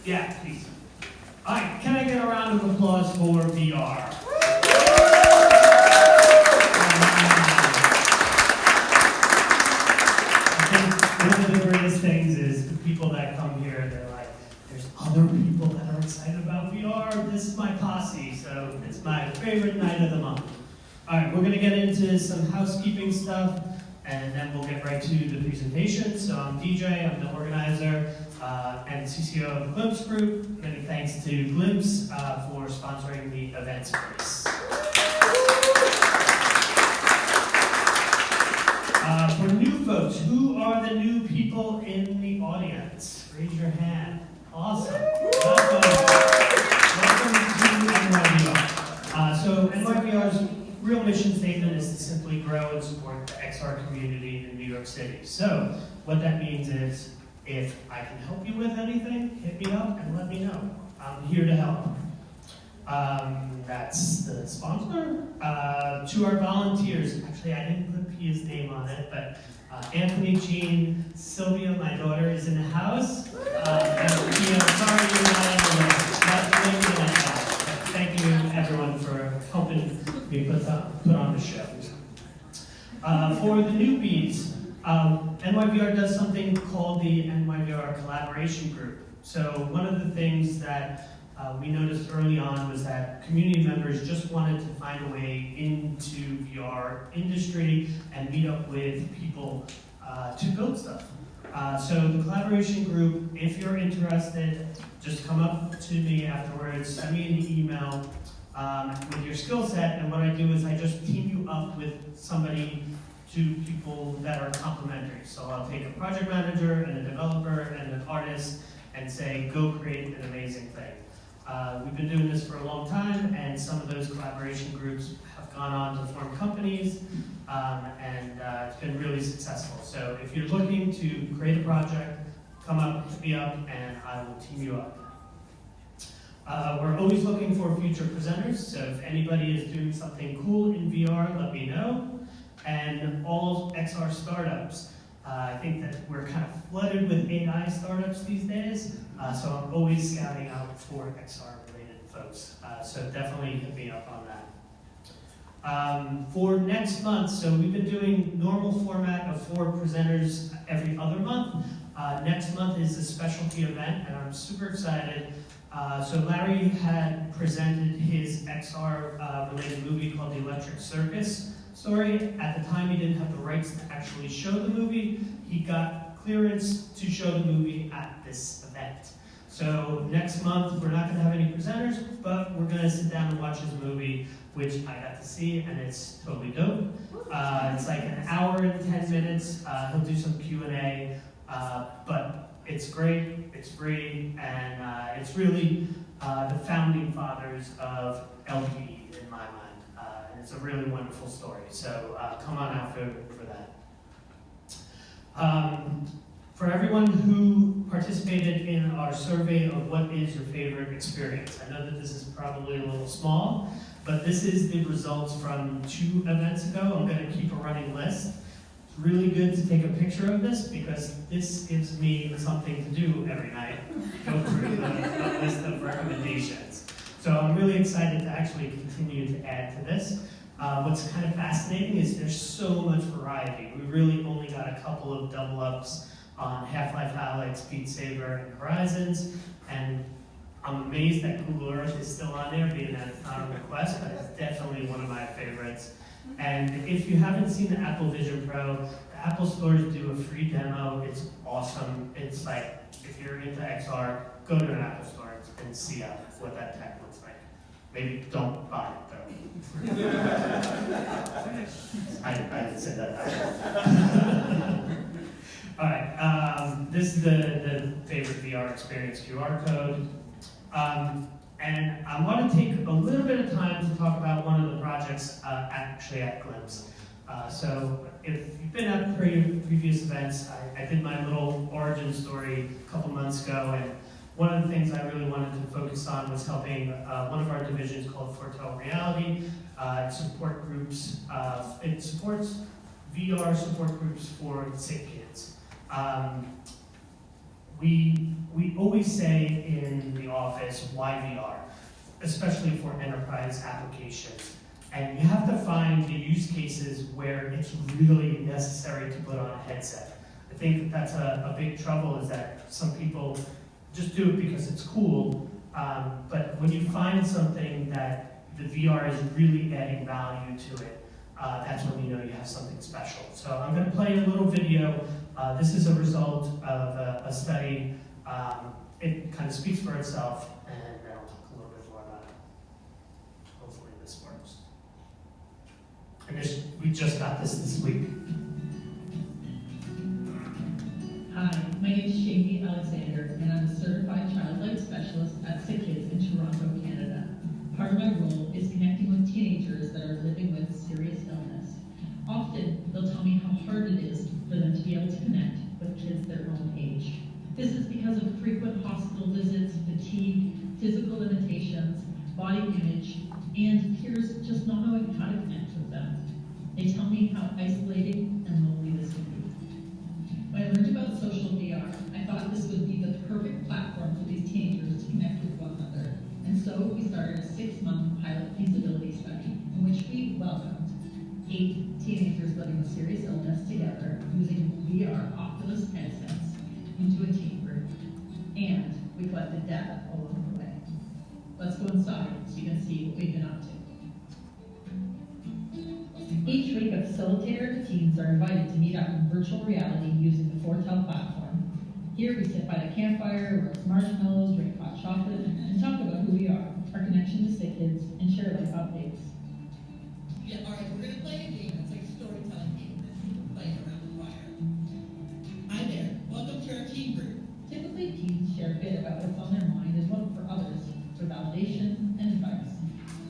Yeah, please. All right, can I get a round of applause for VR? I think one of the greatest things is the people that come here, they're like, there's other people that are excited about VR. This is my posse, so it's my favorite night of the month. All right, we're gonna get into some housekeeping stuff, and then we'll get right to the presentation. So I'm DJ, I'm the organizer and CCO of the Glimpse Group. Many thanks to Glimpse for sponsoring the event space. For new folks, who are the new people in the audience? Raise your hand. Awesome. Welcome to NYVR. So NYVR's real mission statement is to simply grow and support the XR community in New York City. So what that means is, if I can help you with anything, hit me up and let me know. I'm here to help. That's the sponsor. To our volunteers, actually I didn't put Pia's name on it, but Anthony, Jean, Sylvia, my daughter, is in the house. And Pia, sorry you're not in the list. Thank you everyone for helping me put on the show. For the newbies, NYVR does something called the NYVR Collaboration Group. So one of the things that we noticed early on was that community members just wanted to find a way into VR industry and meet up with people to build stuff. So the collaboration group, if you're interested, just come up to me afterwards, send me an email with your skill set, and what I do is I just team you up with somebody, two people that are complementary. So I'll take a project manager and a developer and an artist and say, go create an amazing thing. We've been doing this for a long time, and some of those collaboration groups have gone on to form companies, and it's been really successful. So if you're looking to create a project, come up, hit me up, and I will team you up. We're always looking for future presenters, so if anybody is doing something cool in VR, let me know. And all XR startups. I think that we're kind of flooded with AI startups these days, so I'm always scouting out for XR-related folks. So definitely hit me up on that. For next month, so we've been doing normal format of 4 presenters every other month. Next month is a specialty event, and I'm super excited. So Larry had presented his XR-related movie called The Electric Circus story. At the time, he didn't have the rights to actually show the movie. He got clearance to show the movie at this event. So next month, we're not going to have any presenters, but we're going to sit down and watch his movie, which I got to see, and it's totally dope. It's like an hour and 10 minutes. He'll do some Q&A, but it's great, it's free, and it's really the founding fathers of LTE in my mind. It's a really wonderful story, so come on out for that. For everyone who participated in our survey of what is your favorite experience, I know that this is probably a little small, but this is the results from 2 events ago. I'm going to keep a running list. It's really good to take a picture of this because this gives me something to do every night, go through the list of recommendations. So I'm really excited to actually continue to add to this. What's kind of fascinating is there's so much variety. We really only got a couple of double-ups on Half-Life Alyx, Beat Saber, and Horizons, and I'm amazed that Google Earth is still on there, being that it's not a request, but it's definitely one of my favorites. And if you haven't seen the Apple Vision Pro, the Apple stores do a free demo. It's awesome. It's like, if you're into XR, go to an Apple store and see what that tech looks like. Maybe don't buy it, though. I didn't say that. All right, this is the favorite VR experience QR code. And I want to take a little bit of time to talk about one of the projects actually at Glimpse. So if you've been at previous events, I did my little origin story a couple months ago, and one of the things I really wanted to focus on was helping one of our divisions called Foretell Reality support groups. It supports VR support groups for sick kids. we always say in the office, why VR, especially for enterprise applications. And you have to find the use cases where it's really necessary to put on a headset. I think that's a big trouble, is that some people just do it because it's cool, but when you find something that the VR is really adding value to it, that's when you know you have something special. So I'm going to play a little video. This is a result of a study. It kind of speaks for itself, and then I'll talk a little bit more about it. Hopefully this works. And we just got this week. Hi, my name is Jamie Alexander, and I'm a certified child life specialist at Sick Kids in Toronto, Canada. Part of my role is connecting with teenagers that are living with serious illness. Often, they'll tell me how hard it is for them to be able to connect with kids their own age. This is because of frequent hospital visits, fatigue, physical limitations, body image, and peers just not knowing how to connect with them. They tell me how isolating and lonely this can be. When I learned about social VR, I thought this would be the perfect platform for these teenagers to connect with one another. And so we started a 6-month pilot feasibility study in which we welcomed 8 teenagers living with serious illness together using VR Oculus headsets into a team group. And we collected data along the way. Let's go inside so you can see what we've been up to. Each week, a facilitator and the teams are invited to meet up in virtual reality using the Foretell platform. Here we sit by the campfire, roast marshmallows, drink hot chocolate, and talk about who we are, our connection to Sick Kids, and share life updates. Yeah, all right, we're going to play a game. It's like a storytelling game that people play around the fire. Hi there. Welcome to our team group. Typically, teens share a bit about what's on their mind and look for others for validation and advice.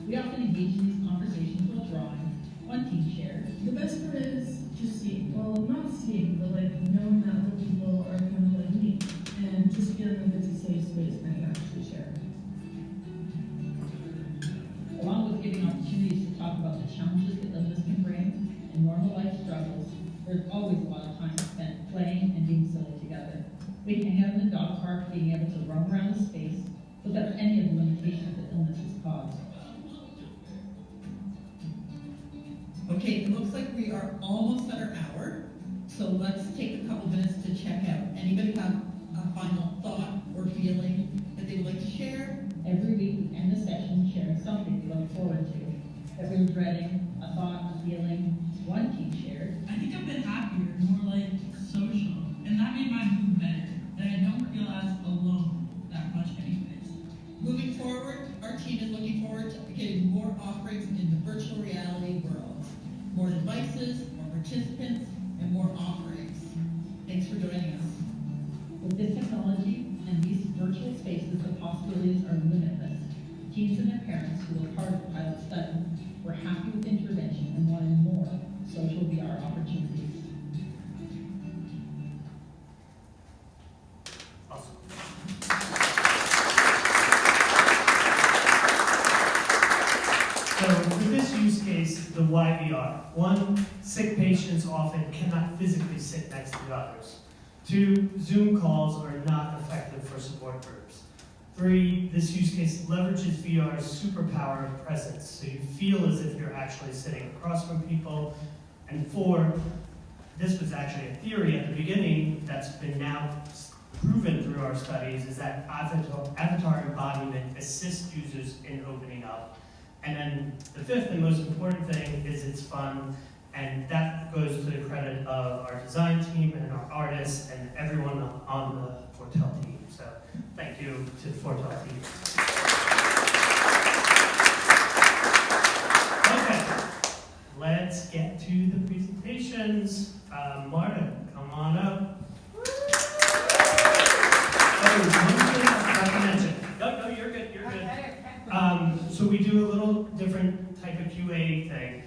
We often engage in these conversations while drawing. One teen shared, the best part is just seeing, well, not seeing, but like knowing that other people are kind of like me, and just feeling like it's a safe space and I can actually share. Along with giving opportunities to talk about the challenges that illness can bring and normal life struggles, there's always a lot of time spent playing and being silly together. We hang out in the dog park, being able to roam around the space without any of the limitations that illness has caused. Okay, it looks like we are almost at our hour, so let's take a couple minutes to check out. Anybody have a final thought or feeling that they would like to share? Every week we end the session sharing something we look forward to. That we were dreading, a thought, a feeling. One teen shared, I think I've been happier, more like social, and that made my mood better, that I don't feel as alone that much anyways. Moving forward, our team is looking forward to getting more offerings in the virtual reality world. More devices, more participants, and more offerings. Thanks for joining us. with this technology and these virtual spaces, the possibilities are limitless. Teens and their parents who were part of the pilot study were happy with intervention and wanted more social VR opportunities. Awesome. So for this use case, the YVR, 1, sick patients often cannot physically sit next to others. 2, Zoom calls are not effective for support groups. 3, this use case leverages VR's superpower of presence, so you feel as if you're actually sitting across from people. And 4, this was actually a theory at the beginning that's been now proven through our studies, is that avatar embodiment assists users in opening up. And then the 5th and most important thing is it's fun, and that goes to the credit of our design team and our artists and everyone on the Foretell team. So thank you to the Foretell team. Okay, let's get to the presentations. Marta, come on up. Oh, one thing I forgot to mention. No, you're good, you're good. So we do a little different type of QA thing.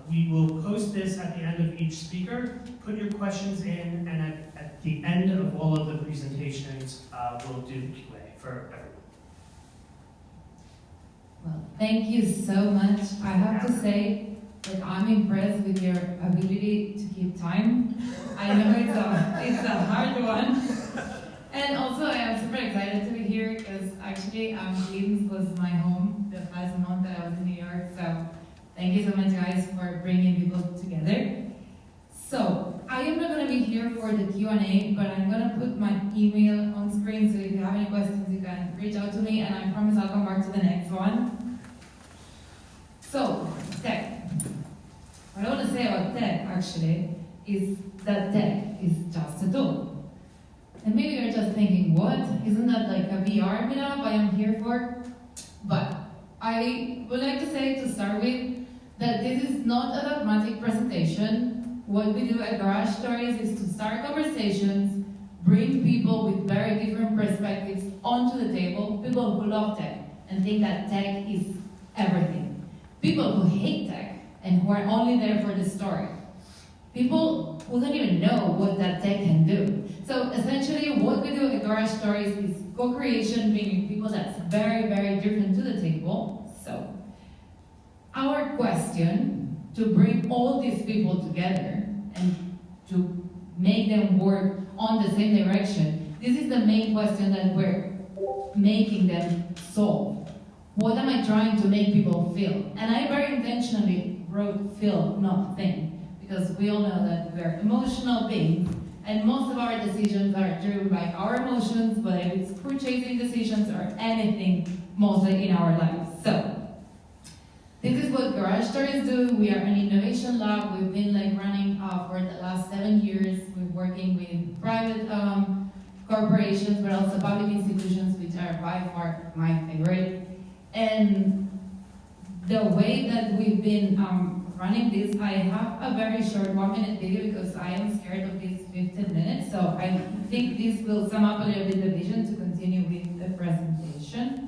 We will post this at the end of each speaker, put your questions in, and at the end of all of the presentations, we'll do the QA for everyone. Well, thank you so much. I have to say that I'm impressed with your ability to keep time. I know it's a hard one. And also, I am super excited to be here because actually, Queens was my home the last month that I was in New York. So, thank you so much, guys, for bringing people together. So, I am not going to be here for the Q&A, but I'm going to put my email on screen. So, if you have any questions, you can reach out to me, and I promise I'll come back to the next one. So, tech. What I want to say about tech, actually, is that tech is just a tool. And maybe you're just thinking, what? Isn't that like a VR meetup I am here for? But I would like to say to start with that this is not a dogmatic presentation. What we do at Garage Stories is to start conversations, bring people with very different perspectives onto the table, people who love tech and think that tech is everything. People who hate tech and who are only there for the story. People who don't even know what that tech can do. So essentially what we do at Garage Stories is co-creation, bringing people that's very, very different to the table. So our question to bring all these people together and to make them work on the same direction, this is the main question that we're making them solve. What am I trying to make people feel? And I very intentionally wrote feel, not think. Because we all know that we're emotional beings, and most of our decisions are driven by our emotions, whether it's purchasing decisions or anything mostly in our lives. So, this is what Garage Stories do. We are an innovation lab. We've been running for the last 7 years. We're working with private corporations, but also public institutions, which are by far my favorite. And the way that we've been running this, I have a very short 1-minute video because I am scared of these 15 minutes. So I think this will sum up a little bit the vision to continue with the presentation.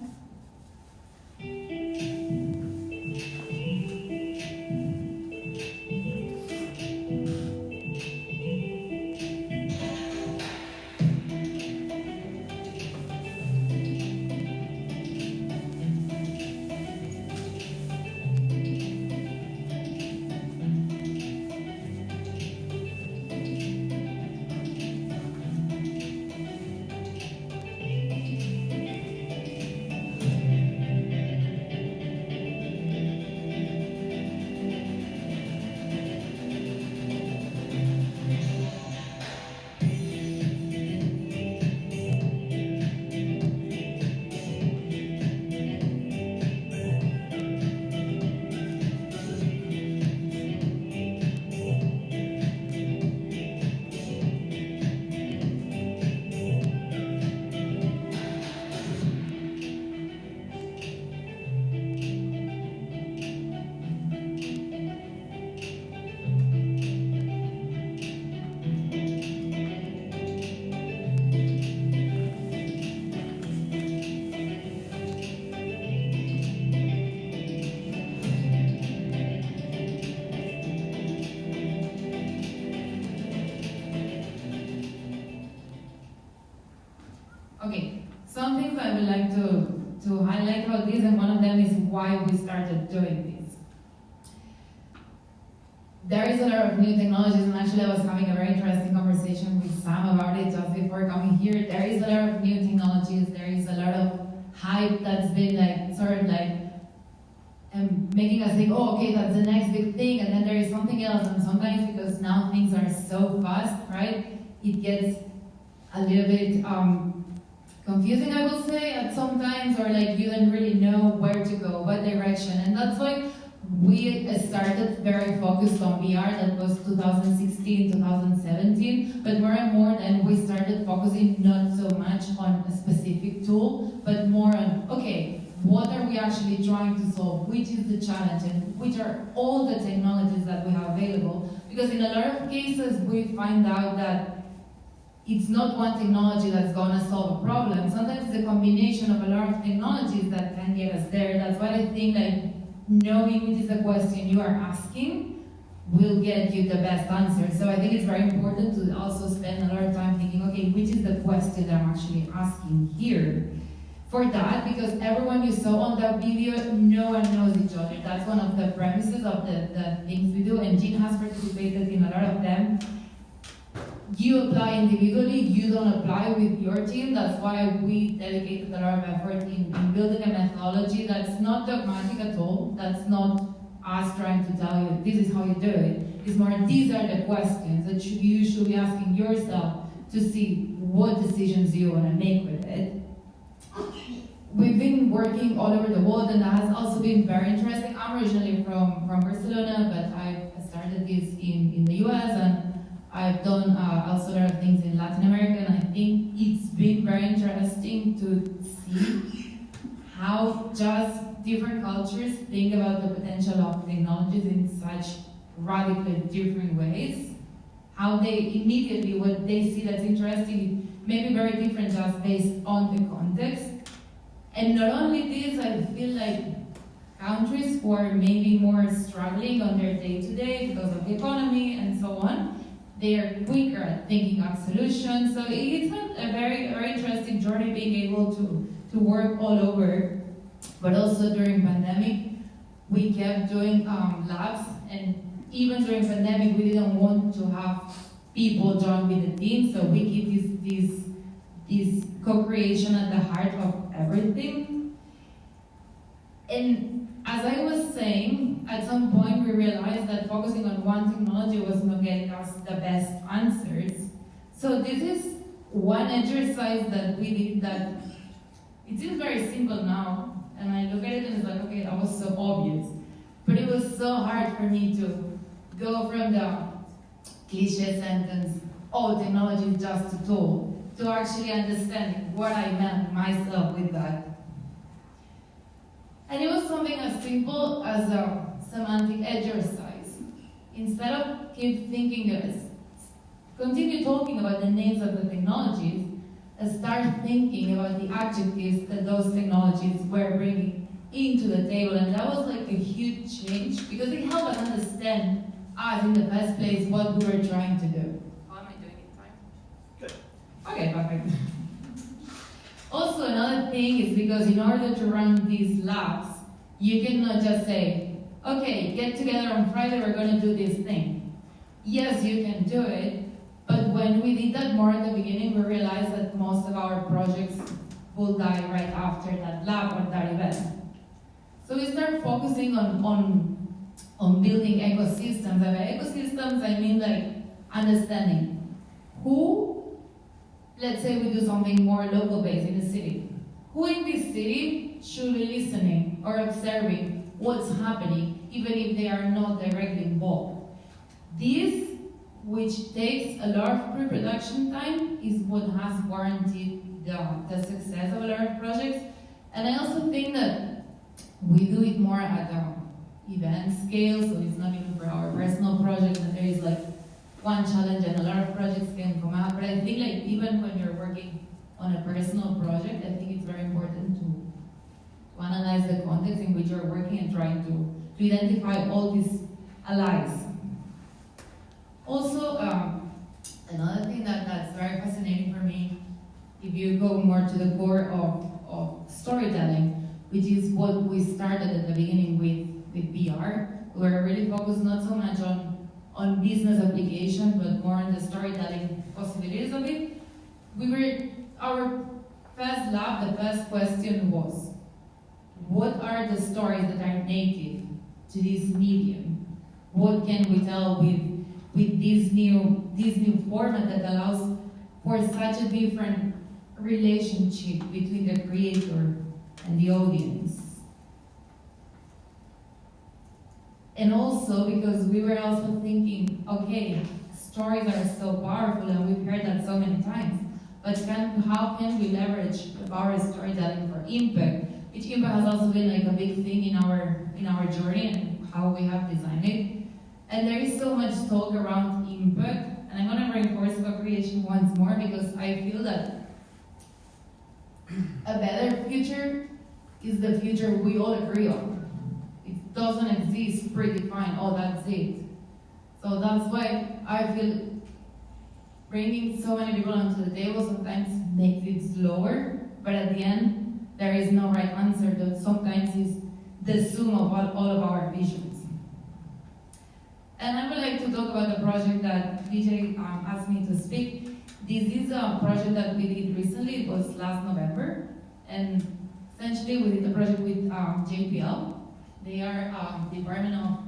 Okay, some things I would like to highlight about this, and one of them is why we started doing this. There is a lot of new technologies, and actually I was having a very interesting conversation with Sam about it just before coming here. There is a lot of new technologies, there is a lot of hype that's been making us think, oh, okay, that's the next big thing, and then there is something else, and sometimes because now things are so fast, right, it gets a little bit confusing, I will say, at some times, or you don't really know where to go, what direction, and that's why we started very focused on VR. That was 2016, 2017, but more and more then we started focusing not so much on a specific tool, but more on, okay, what are we actually trying to solve, which is the challenge, and which are all the technologies that we have available, because in a lot of cases we find out that it's not one technology that's going to solve a problem. Sometimes it's a combination of a lot of technologies that can get us there. That's why I think knowing which is the question you are asking will get you the best answer. So I think it's very important to also spend a lot of time thinking, okay, which is the question that I'm actually asking here? For that, because everyone you saw on that video, no one knows each other. That's one of the premises of the things we do, and Jean has participated in a lot of them. you apply individually, you don't apply with your team. That's why we dedicated a lot of effort in building a methodology that's not dogmatic at all. That's not us trying to tell you this is how you do it. It's more, these are the questions that you should be asking yourself to see what decisions you want to make with it. We've been working all over the world, and that has also been very interesting. I'm originally from Barcelona, but I started this in the US, and I've done also a lot of things in Latin America, and I think it's been very interesting to see how just different cultures think about the potential of technologies in such radically different ways. How they immediately, what they see that's interesting, may be very different just based on the context. And not only this, I feel like countries who are maybe more struggling on their day-to-day because of the economy and so on, they are quicker at thinking of solutions. So it's been a very, very interesting journey being able to work all over. But also during pandemic, we kept doing labs, and even during pandemic, we didn't want to have people join with the team, so we keep this co-creation at the heart of everything. And as I was saying, at some point we realized that focusing on one technology was not getting us the best answers. So this is one exercise that we did that it seems very simple now, and I look at it and it's like, okay, that was so obvious. But it was so hard for me to go from the cliche sentence, oh, technology is just a tool, to actually understanding what I meant myself with that. And it was something as simple as a semantic exercise. Instead of keep thinking this, continue talking about the names of the technologies, and start thinking about the adjectives that those technologies were bringing into the table. And that was like a huge change, because it helped us understand us in the first place what we were trying to do. How am I doing in time? Good. Okay, perfect. Also, another thing is because in order to run these labs, you cannot just say, okay, get together on Friday, we're going to do this thing. Yes, you can do it, but when we did that more at the beginning, we realized that most of our projects will die right after that lab or that event. So we start focusing on building ecosystems. And by ecosystems, I mean like understanding who, let's say we do something more local based in the city. Who in this city should be listening or observing what's happening, even if they are not directly involved? This, which takes a lot of pre-production time, is what has warranted the success of a lot of projects. And I also think that we do it more at event scale, so it's not even for our personal projects, and there is like one challenge and a lot of projects can come out. But I think like even when you're working on a personal project, I think it's very important to analyze the context in which you're working and trying to identify all these allies. Also, another thing that's very fascinating for me, if you go more to the core of storytelling, which is what we started at the beginning with VR, we're really focused not so much on business application, but more on the storytelling possibilities of it. Our first lab, the first question was, what are the stories that are native to this medium? What can we tell with this new format that allows for such a different relationship between the creator and the audience? And also because we were also thinking, okay, stories are so powerful and we've heard that so many times, but how can we leverage the power of storytelling for impact? Which impact has also been like a big thing in our journey and how we have designed it. And there is so much talk around impact, and I'm going to reinforce co-creation once more because I feel that a better future is the future we all agree on. It doesn't exist predefined, oh, that's it. So that's why I feel bringing so many people onto the table sometimes makes it slower, but at the end, there is no right answer. That sometimes is the sum of all of our visions. And I would like to talk about the project that Vijay asked me to speak. This is a project that we did recently. It was last November. And essentially we did a project with JPL. They are Department of...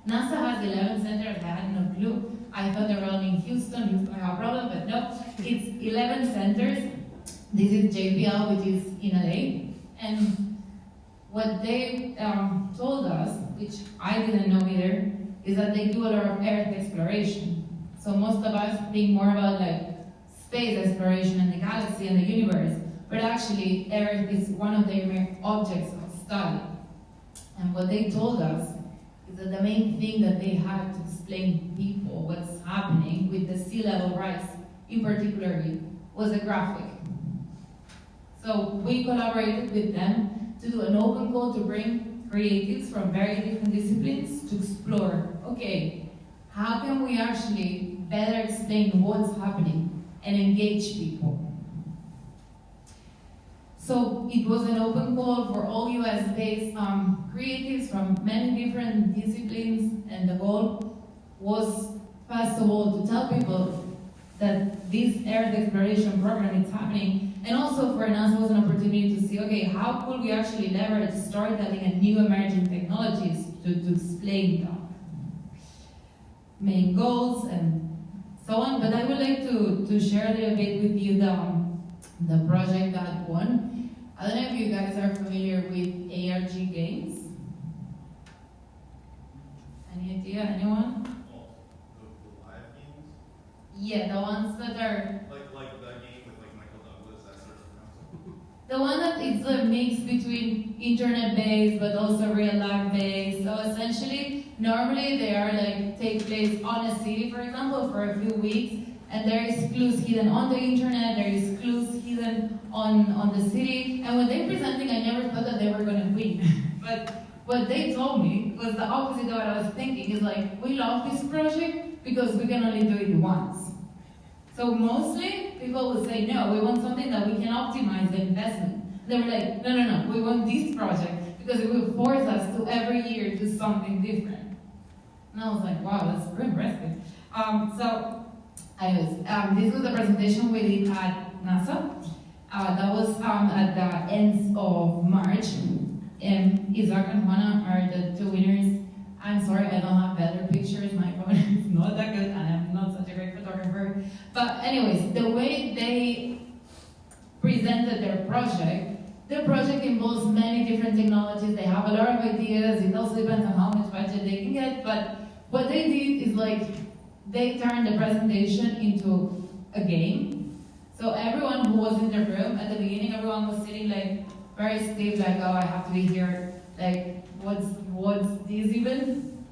NASA has 11 centers. I had no clue. I thought they were only in Houston. Houston I have a problem, but no. It's 11 centers. This is JPL, which is in LA. And what they told us, which I didn't know either, is that they do a lot of Earth exploration. So most of us think more about like space exploration and the galaxy and the universe, but actually Earth is one of their main objects of study. And what they told us is that the main thing that they had to explain to people what's happening with the sea level rise, in particular, was a graphic. So we collaborated with them to do an open call to bring creatives from very different disciplines to explore, okay, how can we actually better explain what's happening and engage people? So it was an open call for all US-based creatives from many different disciplines, and the goal was, first of all, to tell people that this Earth exploration program is happening, and also for NASA was an opportunity to see, okay, how could we actually leverage storytelling and new emerging technologies to explain the main goals and so on. But I would like to share a little bit with you the project that won. I don't know if you guys are familiar with ARG games. Any idea? Anyone? The live games? Yeah, the ones that are... Like the game with like Michael Douglas, that sort of concept. The one that is a mix between internet-based but also real-life-based. So essentially, normally they are like take place on a city, for example, for a few weeks, and there is clues hidden on the internet, there is clues hidden on the city. And when they presenting, I never thought that they were going to win. But what they told me was the opposite of what I was thinking. Is like, we love this project because we can only do it once. So mostly, people would say, no, we want something that we can optimize the investment. They were like, no, we want this project because it will force us to every year do something different. And I was like, wow, that's very impressive. This was the presentation we did at NASA. That was at the end of March. Isaac and Juana are the two winners. I'm sorry, I don't have better pictures. My phone is not that good, and I'm not such a great photographer. But anyways, the way they presented their project, the project involves many different technologies. They have a lot of ideas. It also depends on how much budget they can get. But what they did is like, they turned the presentation into a game. So everyone who was in the room at the beginning, everyone was sitting like very stiff, like, oh, I have to be here. Like, what's this even?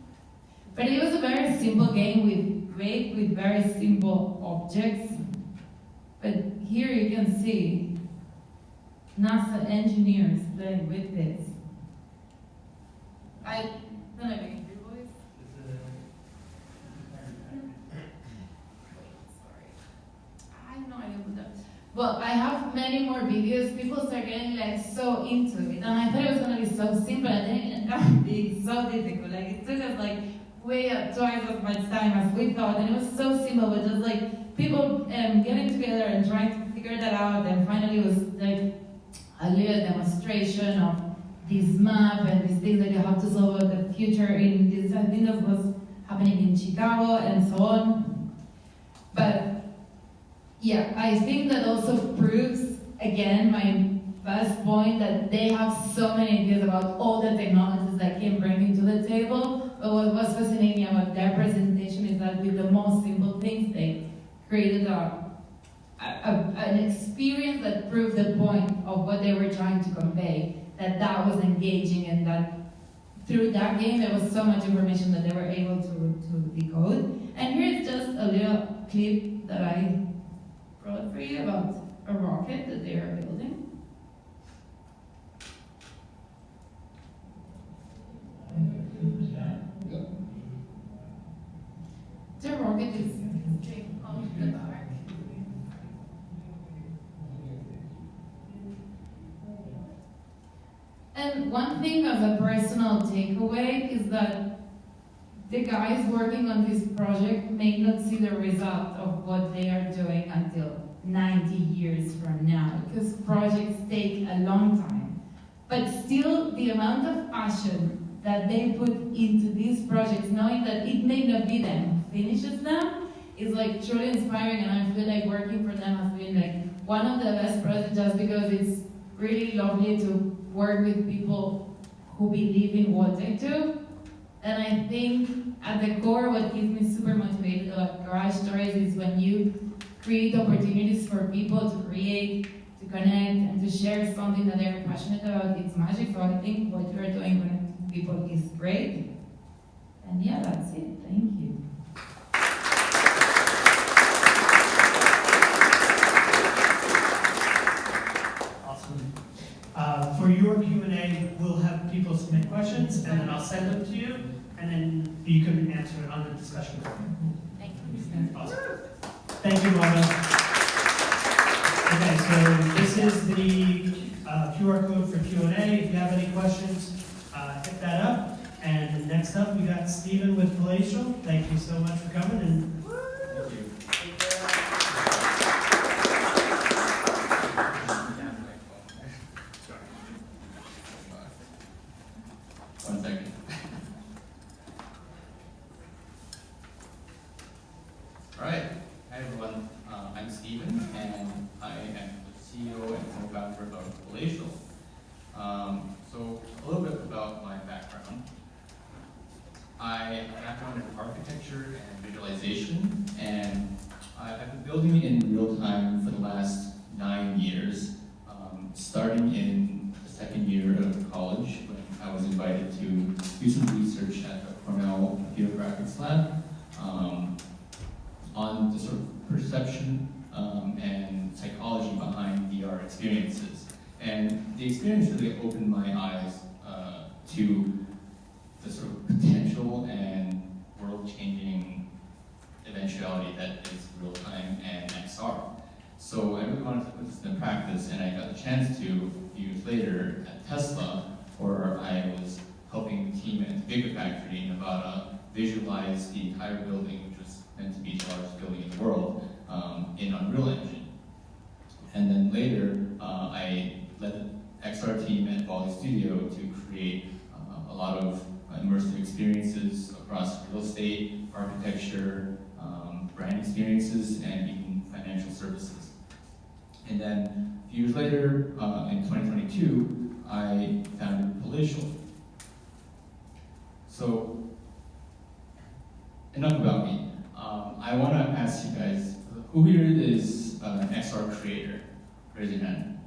But it was a very simple game with very simple objects. But here you can see NASA engineers playing with this. I don't know if you can hear voice. Sorry. I have no idea what that. Well, I have many more videos. People start getting like so into it, and I thought it was gonna be so simple, and then it ended up being so difficult. Like it took us like way up twice as much time as we thought, and it was so simple, but just like people getting together and trying to figure that out. And finally, it was like a little demonstration of this map and these things that you have to solve about the future in this. I think that was happening in Chicago and so on. But yeah, I think that also proves, again, my first point that they have so many ideas about all the technologies that can bring into the table. But what was fascinating about their presentation is that with the most simple things, they created an experience that proved the point of what they were trying to convey, that was engaging, and that through that game there was so much information that they were able to decode. And here's just a little clip that I brought for you about a rocket that they are building. The rocket is on the back. And one thing as a personal takeaway is that the guys working on this project may not see the result of what they are doing until 90 years from now, because projects take a long time. But still, the amount of passion that they put into these projects, knowing that it may not be them who finishes them, is like truly inspiring, and I feel like working for them has been like one of the best projects, just because it's really lovely to work with people who believe in what they do. And I think at the core, what keeps me super motivated about Garage Stories is when you create opportunities for people to create, to connect, and to share something that they're passionate about. It's magic. So I think what you're doing with people is great. And yeah, that's it. Thank you. Awesome. For your Q&A, we'll have people submit questions, and then I'll send them to you, and then you can answer it on the discussion board. Thank you. Awesome. Thank you, Marta. Okay, so this is the QR code for Q&A. If you have any questions, hit that up. And next up, we got Stephen with Palatial. Thank you so much for coming. And Thank you. One second. All right. Hi, everyone. I'm Stephen, and I am the CEO and co-founder of Palatial. So a little bit about my background. I have a background in architecture and visualization, and I've been building in real time for the last 9 years, starting in the second year of college when I was invited to do some research at the Cornell Computer Graphics Lab on the sort of perception and psychology behind VR experiences. And the experience really opened my eyes to the sort of potential and world-changing eventuality that is real-time and XR. So I really wanted to put this into practice, and I got the chance to a few years later at Tesla, where I was helping the team at the Gigafactory in Nevada visualize the entire building, which was meant to be the largest building in the world, in Unreal Engine. And then later, I led the XR team at Volley Studio to create a lot of immersive experiences across real estate, architecture, brand experiences, and even financial services. And then a few years later, in 2022, I founded Palatial. So, enough about me. I want to ask you guys, who here is an XR creator? Raise your hand.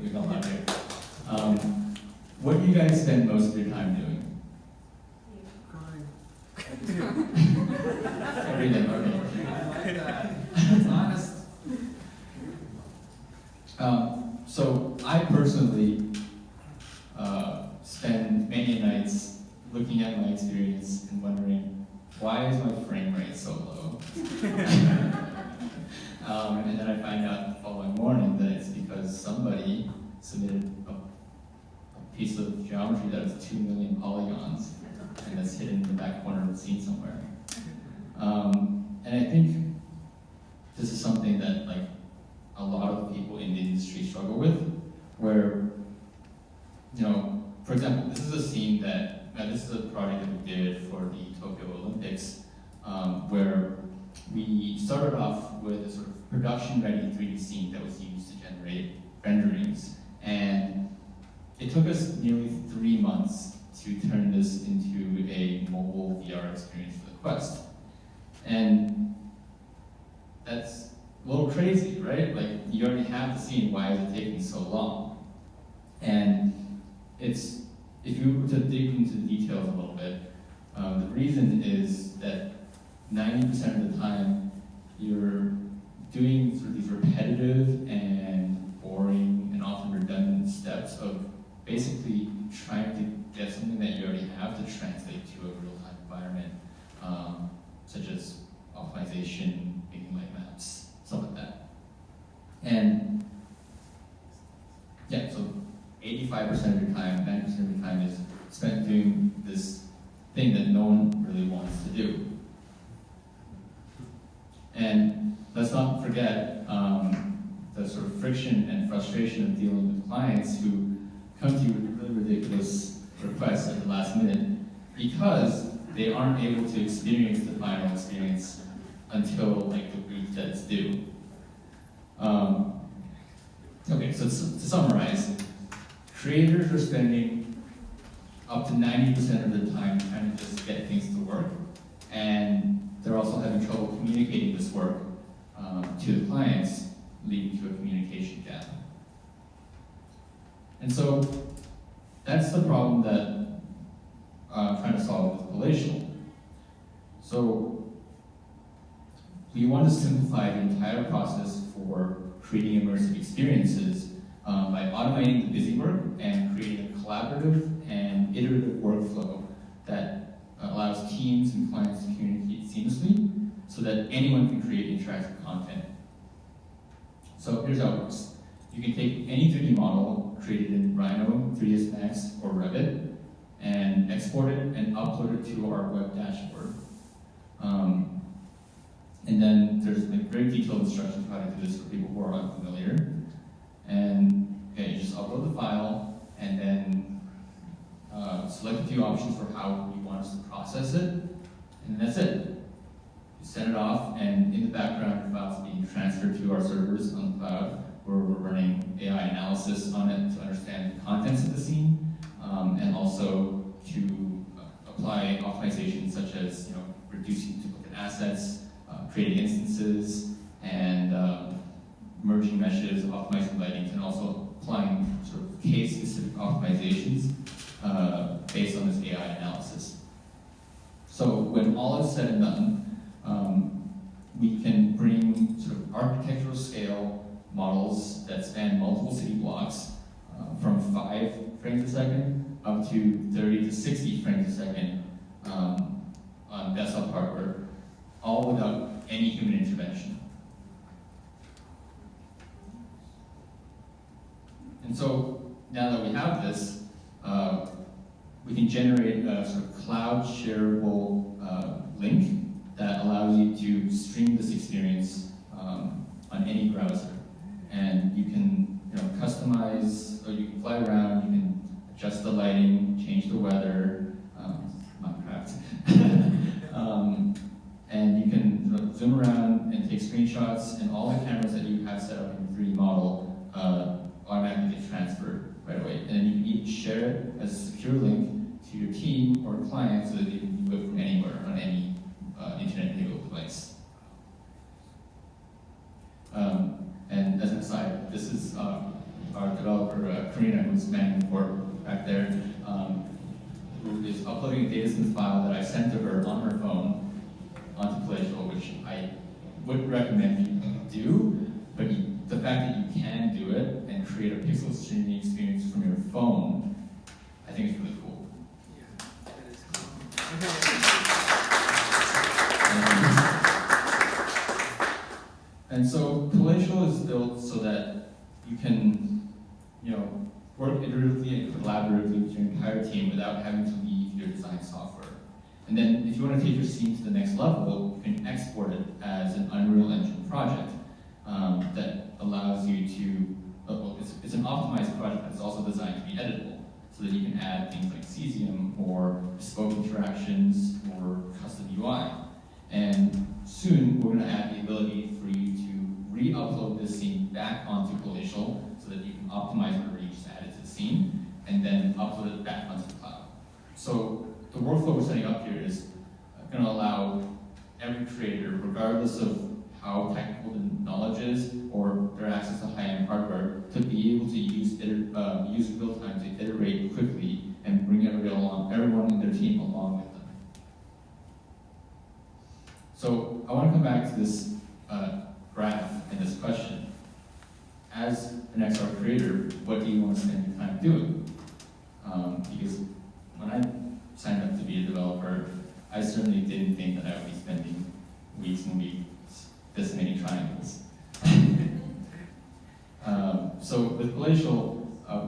We got a lot here. What do you guys spend most of your time doing? Everything, okay. I like that. It's honest. So I personally spend many nights looking at my experience and wondering, why is my frame rate so low? And then I find out the following morning that it's because somebody submitted a piece of geometry that has 2 million polygons and that's hidden in the back corner of the scene somewhere. And I think this is something that like a lot of people in the industry struggle with, where, you know, for example, this is a scene that, this is a project that we did for the Tokyo Olympics, where we started off with a sort of production-ready 3D scene that was used to generate renderings. And it took us nearly 3 months to turn this into a mobile VR experience for the Quest. And that's a little crazy, right? Like, you already have the scene, why is it taking so long? And it's, if you were to dig into the details a little bit, the reason is that 90% of the time, you're doing sort of these repetitive and boring and often redundant steps of basically trying to get something that you already have to translate to a real-time environment, such as optimization, making light maps, stuff like that. And yeah, so 85% of your time, 90% of your time is spent doing this thing that no one really wants to do. And let's not forget the sort of friction and frustration of dealing with clients who come to you with really ridiculous requests at the last minute because they aren't able to experience the final experience until like the week that it's due. Okay, so to summarize, creators are spending up to 90% of their time trying to just get things to work, and they're also having trouble communicating this work to the clients, leading to a communication gap. And so that's the problem that I'm trying to solve with Palatial. So we want to simplify the entire process for creating immersive experiences by automating the busy work and creating a collaborative and iterative workflow that allows teams and clients to communicate seamlessly so that anyone can create interactive content. So here's how it works. You can take any 3D model created in Rhino, 3ds Max, or Revit, and export it and upload it to our web dashboard. And then there's like very detailed instructions on how to do this for people who are unfamiliar. And okay, you just upload the file and then select a few options for how you want us to process it, and that's it. You send it off, and in the background, the file's being transferred to our servers on the cloud, where we're running AI analysis on it to understand the contents of the scene, and also to apply optimizations such as reducing duplicate assets, creating instances, and merging meshes, optimizing lighting, and also applying sort of case-specific optimizations based on this AI analysis. So when all is said and done, we can bring sort of architectural scale models that span multiple city blocks from 5 frames a second up to 30 to 60 frames a second on desktop hardware, all without any human intervention. And so now that we have this, we can generate a sort of cloud shareable link that allows you to stream this experience on any browser. And you can customize, or you can fly around, you can adjust the lighting, change the weather, Minecraft. And you can sort of zoom around and take screenshots, and all the cameras that you have set up in your 3D model automatically get transferred right away. And then you can even share it as a secure link to your team or client so that they can view it from anywhere on any internet-enabled device. And as an aside, this is our developer, Karina, who's manning the board back there, who is uploading a DataSense file that I sent to her on her phone onto Palatial, which I wouldn't recommend you do, but the fact that you can do it and create a pixel streaming experience from your phone, I think is really cool. Yeah, that is cool. And so Palatial is built so that you can, work iteratively and collaboratively with your entire team without having to leave your design software. And then if you want to take your scene to the next level, you can export it as an Unreal Engine project that allows you to, it's an optimized project, but it's also designed to be editable, so that you can add things like cesium or bespoke interactions or custom UI. And soon, we're going to add the ability for you to re-upload this scene back onto Palatial so that you can optimize whatever you just added to the scene, and then upload it back onto the cloud. So the workflow we're setting up here is going to allow every creator, regardless of how technical the knowledge is or their access to high-end hardware, to be able to use real time to iterate quickly and bring everyone in their team along with them. So I want to come back to this graph and this question. As an XR creator, what do you want to spend your time doing? Because when I signed up to be a developer, I certainly didn't think that I would be spending weeks and weeks this many triangles. So with Palatial,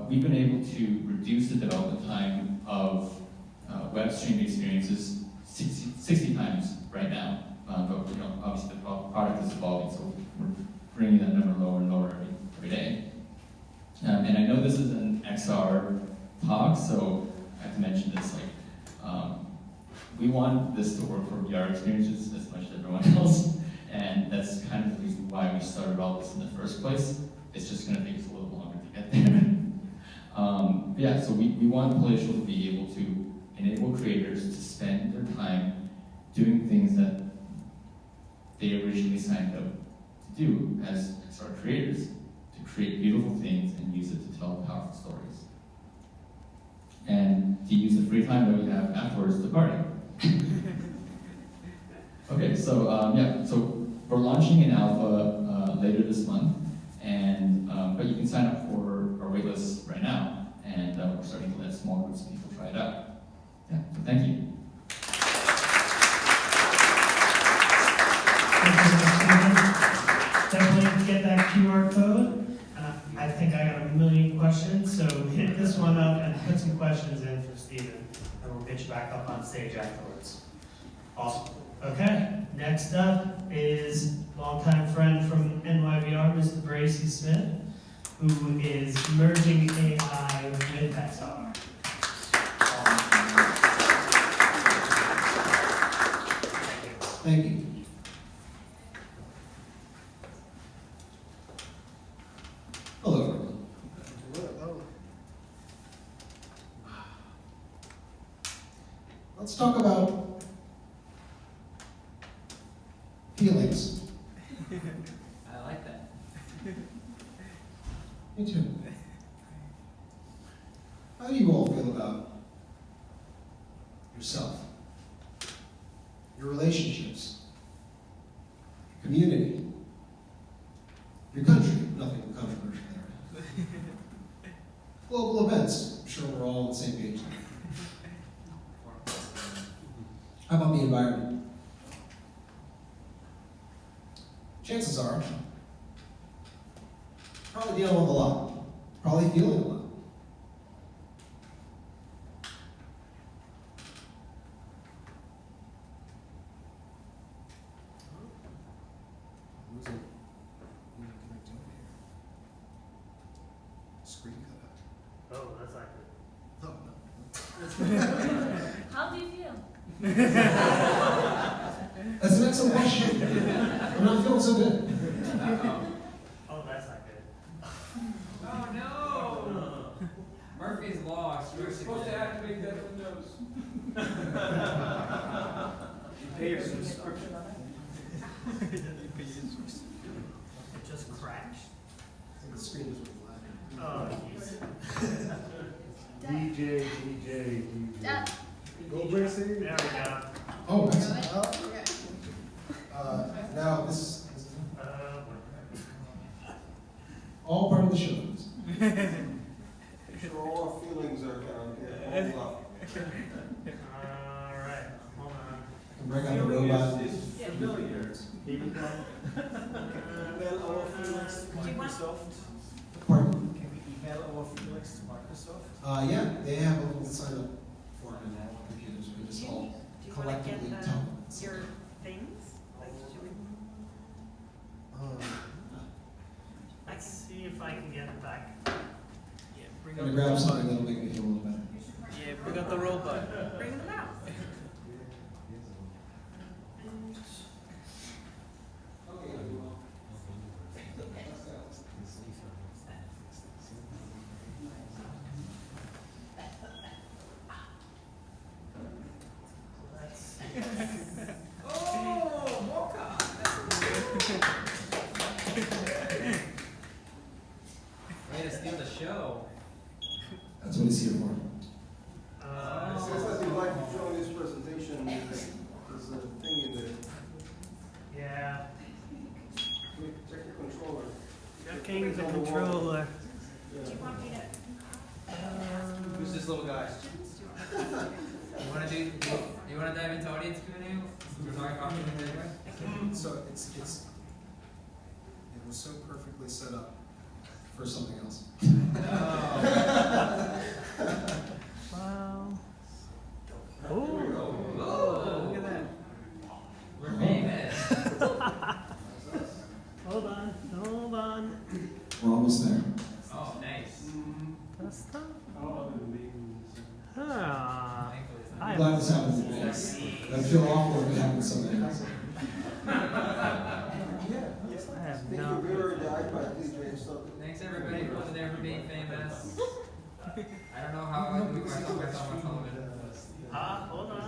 we've been able to reduce the development time of web streaming experiences 60 times right now. But you know, obviously the product is evolving, so we're bringing that number lower and lower every day. And I know this is an XR talk, so I have to mention this. We want this to work for VR experiences as much as everyone else, and that's kind of the reason why we started all this in the first place. It's just going to take us a little longer to get there. Yeah, so we want Palatial to be able to enable creators to spend their time doing things that they originally signed up to do as XR creators, to create beautiful things and use it to tell powerful stories. And to use the free time that we have afterwards to party. Okay, so yeah, so we're launching in alpha later this month, and but you can sign up for our waitlist right now, and we're starting to let small groups of people try it out. Yeah, so thank you. Definitely get that QR code. I think I got a million questions, so hit this one up and put some questions in for Steven, and we'll get you back up on stage afterwards. Awesome. Okay, next up is longtime friend from NYVR, Mr. Bracy Smith, who is merging AI with XR. Thank you. Hello, everyone. Let's talk about feelings. I like that. Me too. How do you all feel about yourself, your relationships, your community, your country? Nothing controversial there. Global events. I'm sure we're all on the same page. How about the environment? Chances are, probably dealing with a lot, probably feeling a lot. Screen cut out. Oh, that's like How do you feel? That's an excellent question. I'm not feeling so good. Oh, that's not good. Oh no! Murphy's Law. You're supposed to activate that Windows. You pay your subscription on it? It just crashed. I think the screen is really Oh, jeez. DJ. Go Bracy. There we go. Oh, excellent. Now this is all part of the show. Sure, all our feelings are down here. All right, hold on. I can break out the robot. Is familiar. Email our feelings to Microsoft. Pardon? Can we email our feelings to Microsoft? Yeah, they have a little sign up form in all computers. We just all collectively tell them. Your things? Like, should we? Let's see if I can get it back. Yeah, bring I'm gonna grab something that'll make me feel a little better. Yeah, bring out the robot. Bring them out. Oh, Mocha! Way to steal the show. That's what he's here for. It says that you'd like to join this presentation. There's a thing in there. Yeah. Check your controller. Checking the controller. Do you want me to? Who's this little guy? You wanna dive into audience Q&A? We're talking about it anyway. So it was so perfectly set up for something else. Wow. We're almost there. Oh, nice. I'm glad this happens today. I feel awful if it happens someday else. Thank you, we were the iPad, please join us. Thanks everybody for there for being famous. I don't know how I do myself much on it. Hold on.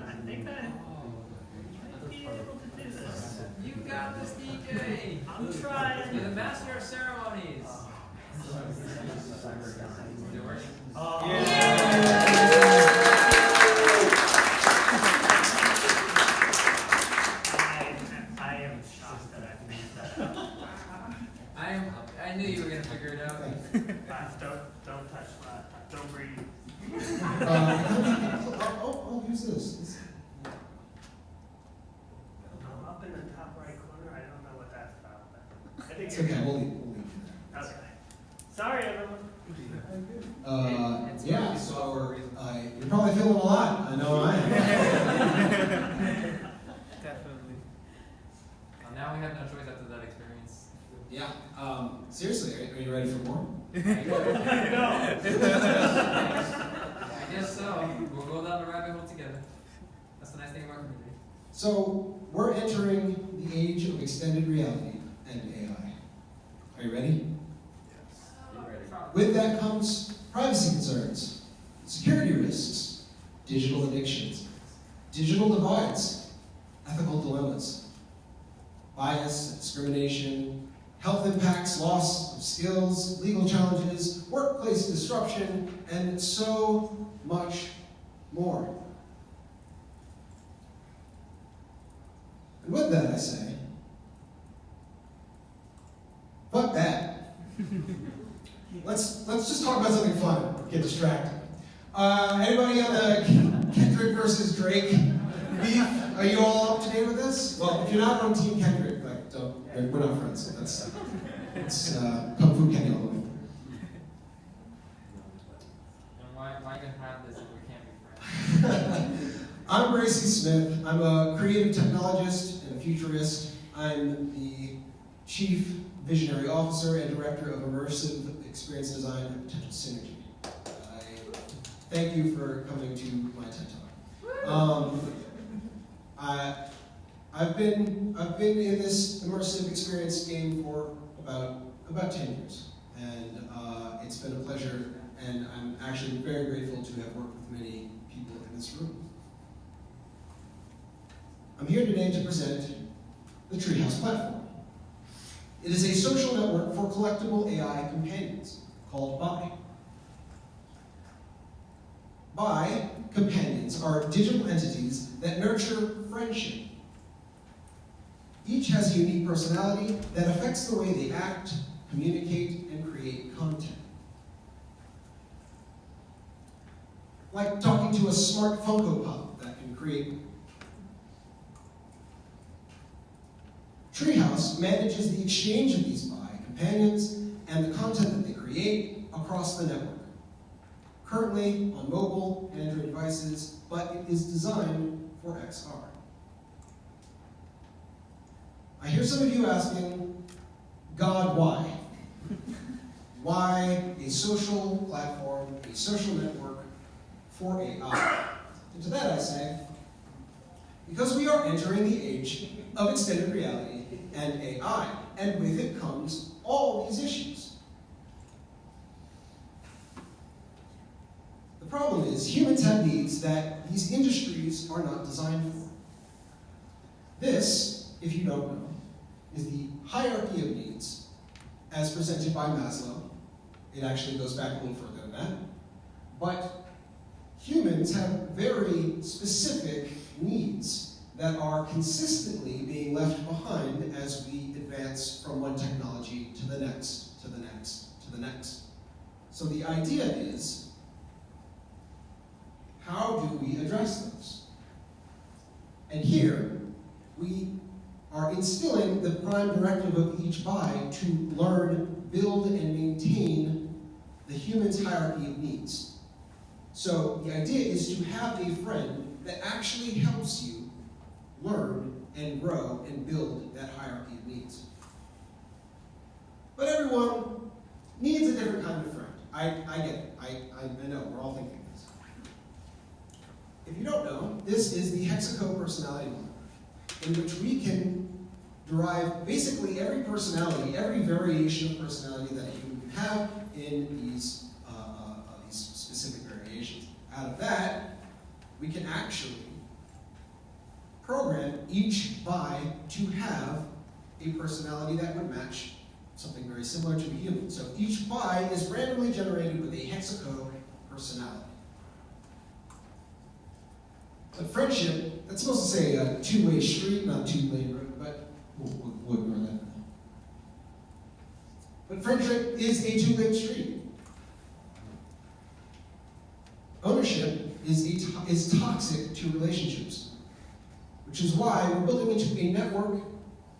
I think I might be able to do this. You got this, DJ. I'm trying. You're the master of ceremonies. Oh. I am shocked that I made that up. I knew you were gonna figure it out. Don't touch that. Don't breathe. I'll use this. I'm up in the top right corner. I don't know what that's about. But I think It's okay, we'll leave it there. Okay. Sorry, everyone. Yeah, so you're probably feeling a lot. I know I am. Definitely. Well, now we have no choice after that experience. Yeah. Seriously, are you ready for more? I guess so. We'll go down the rabbit hole together. That's the nice thing about community. So, we're entering the age of extended reality and AI. Are you ready? Yes. You ready? With that comes privacy concerns, security risks, digital addictions, digital divides, ethical dilemmas, bias, discrimination, health impacts, loss of skills, legal challenges, workplace disruption, and so much more. And with that, I say, fuck that. Let's just talk about something fun. Get distracted. Anybody on the Kendrick versus Drake beef? Are you all up to date with this? Well, if you're not on Team Kendrick, like, we're not friends. So that's Kung Fu Kenny all the way. And why even have this if we can't be friends? I'm Gracie Smith. I'm a creative technologist and a futurist. I'm the Chief Visionary Officer and Director of Immersive Experience Design and Potential Synergy. Thank you for coming to my TED Talk. I've been in this immersive experience game for about 10 years, and it's been a pleasure. And I'm actually very grateful to have worked with many people in this room. I'm here today to present the Treehouse Platform. It is a social network for collectible AI companions called Bi. Bi companions are digital entities that nurture friendship. Each has a unique personality that affects the way they act, communicate, and create content. Like talking to a smart Funko Pop that can create. Treehouse manages the exchange of these Bi companions and the content that they create across the network. Currently on mobile and Android devices, but it is designed for XR. I hear some of you asking, God, why? Why a social platform, a social network for AI? And to that I say, because we are entering the age of extended reality and AI, and with it comes all these issues. The problem is humans have needs that these industries are not designed for. This, if you don't know, is the hierarchy of needs as presented by Maslow. It actually goes back a little further than that. But humans have very specific needs that are consistently being left behind as we advance from one technology to the next, to the next, to the next. So the idea is, how do we address those? And here, we are instilling the prime directive of each Bi to learn, build, and maintain the human's hierarchy of needs. So the idea is to have a friend that actually helps you learn and grow and build that hierarchy of needs. But everyone everyone needs a different kind of friend. I get it. I know, we're all thinking this. If you don't know, this is the Hexaco personality model, in which we can derive basically every personality, every variation of personality that a human can have in these specific variations. Out of that, we can actually program each buy to have a personality that would match something very similar to a human. So each buy is randomly generated with a Hexaco personality. So friendship, that's supposed to say a two-way street, not two-lane road, but we'll ignore that. But friendship is a two-way street. Ownership is toxic to relationships, which is why we're building into a network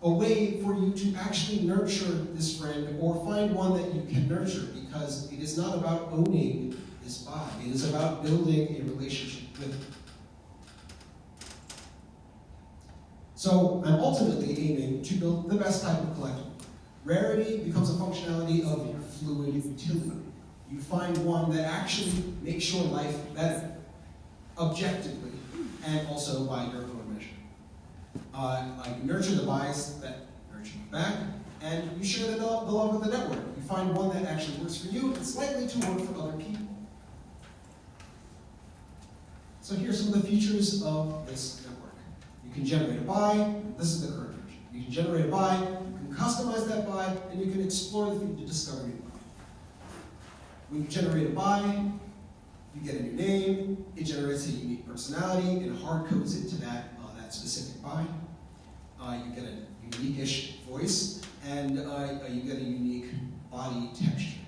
a way for you to actually nurture this friend or find one that you can nurture, because it is not about owning this buy. It is about building a relationship with it. So I'm ultimately aiming to build the best type of collectible. Rarity becomes a functionality of fluid utility. You find one that actually makes your life better, objectively, and also by your own measure. You nurture the buys that nurture you back, and you share the love of the network. You find one that actually works for you, it's likely to work for other people. So here's some of the features of this network. You can generate a buy. This is the current version. You can generate a buy, you can customize that buy, and you can explore the feed to discover new buy. When you generate a buy, you get a new name, it generates a unique personality, it hard codes it to that specific buy. You get a unique-ish voice, and you get a unique body texture.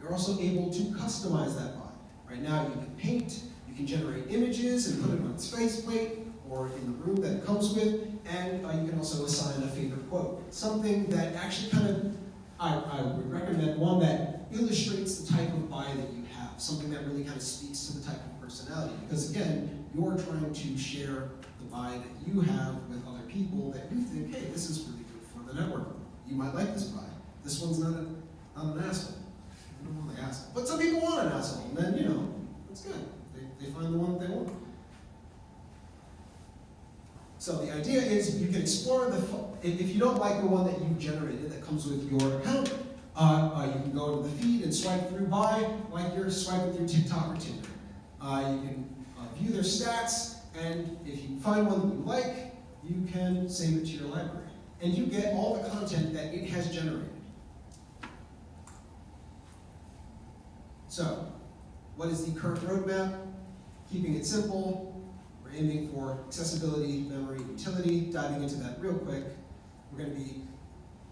You're also able to customize that buy. Right now you can paint, you can generate images and put it on its faceplate or in the room that it comes with, and you can also assign a favorite quote. Something that actually kind of, I would recommend one that illustrates the type of buy that you have, something that really kind of speaks to the type of personality. Because again, you're trying to share the buy that you have with other people that you think, hey, this is really good for the network. You might like this buy. This one's not an asshole. You don't want the asshole. But some people want an asshole, and then, it's good. They find the one that they want. So the idea is you can explore if you don't like the one that you've generated that comes with your account, you can go to the feed and swipe through buy like you're swiping through TikTok or Tinder. You can view their stats, and if you find one that you like, you can save it to your library. And you get all the content that it has generated. So, what is the current roadmap? Keeping it simple. We're aiming for accessibility, memory, utility. Diving into that real quick. We're going to be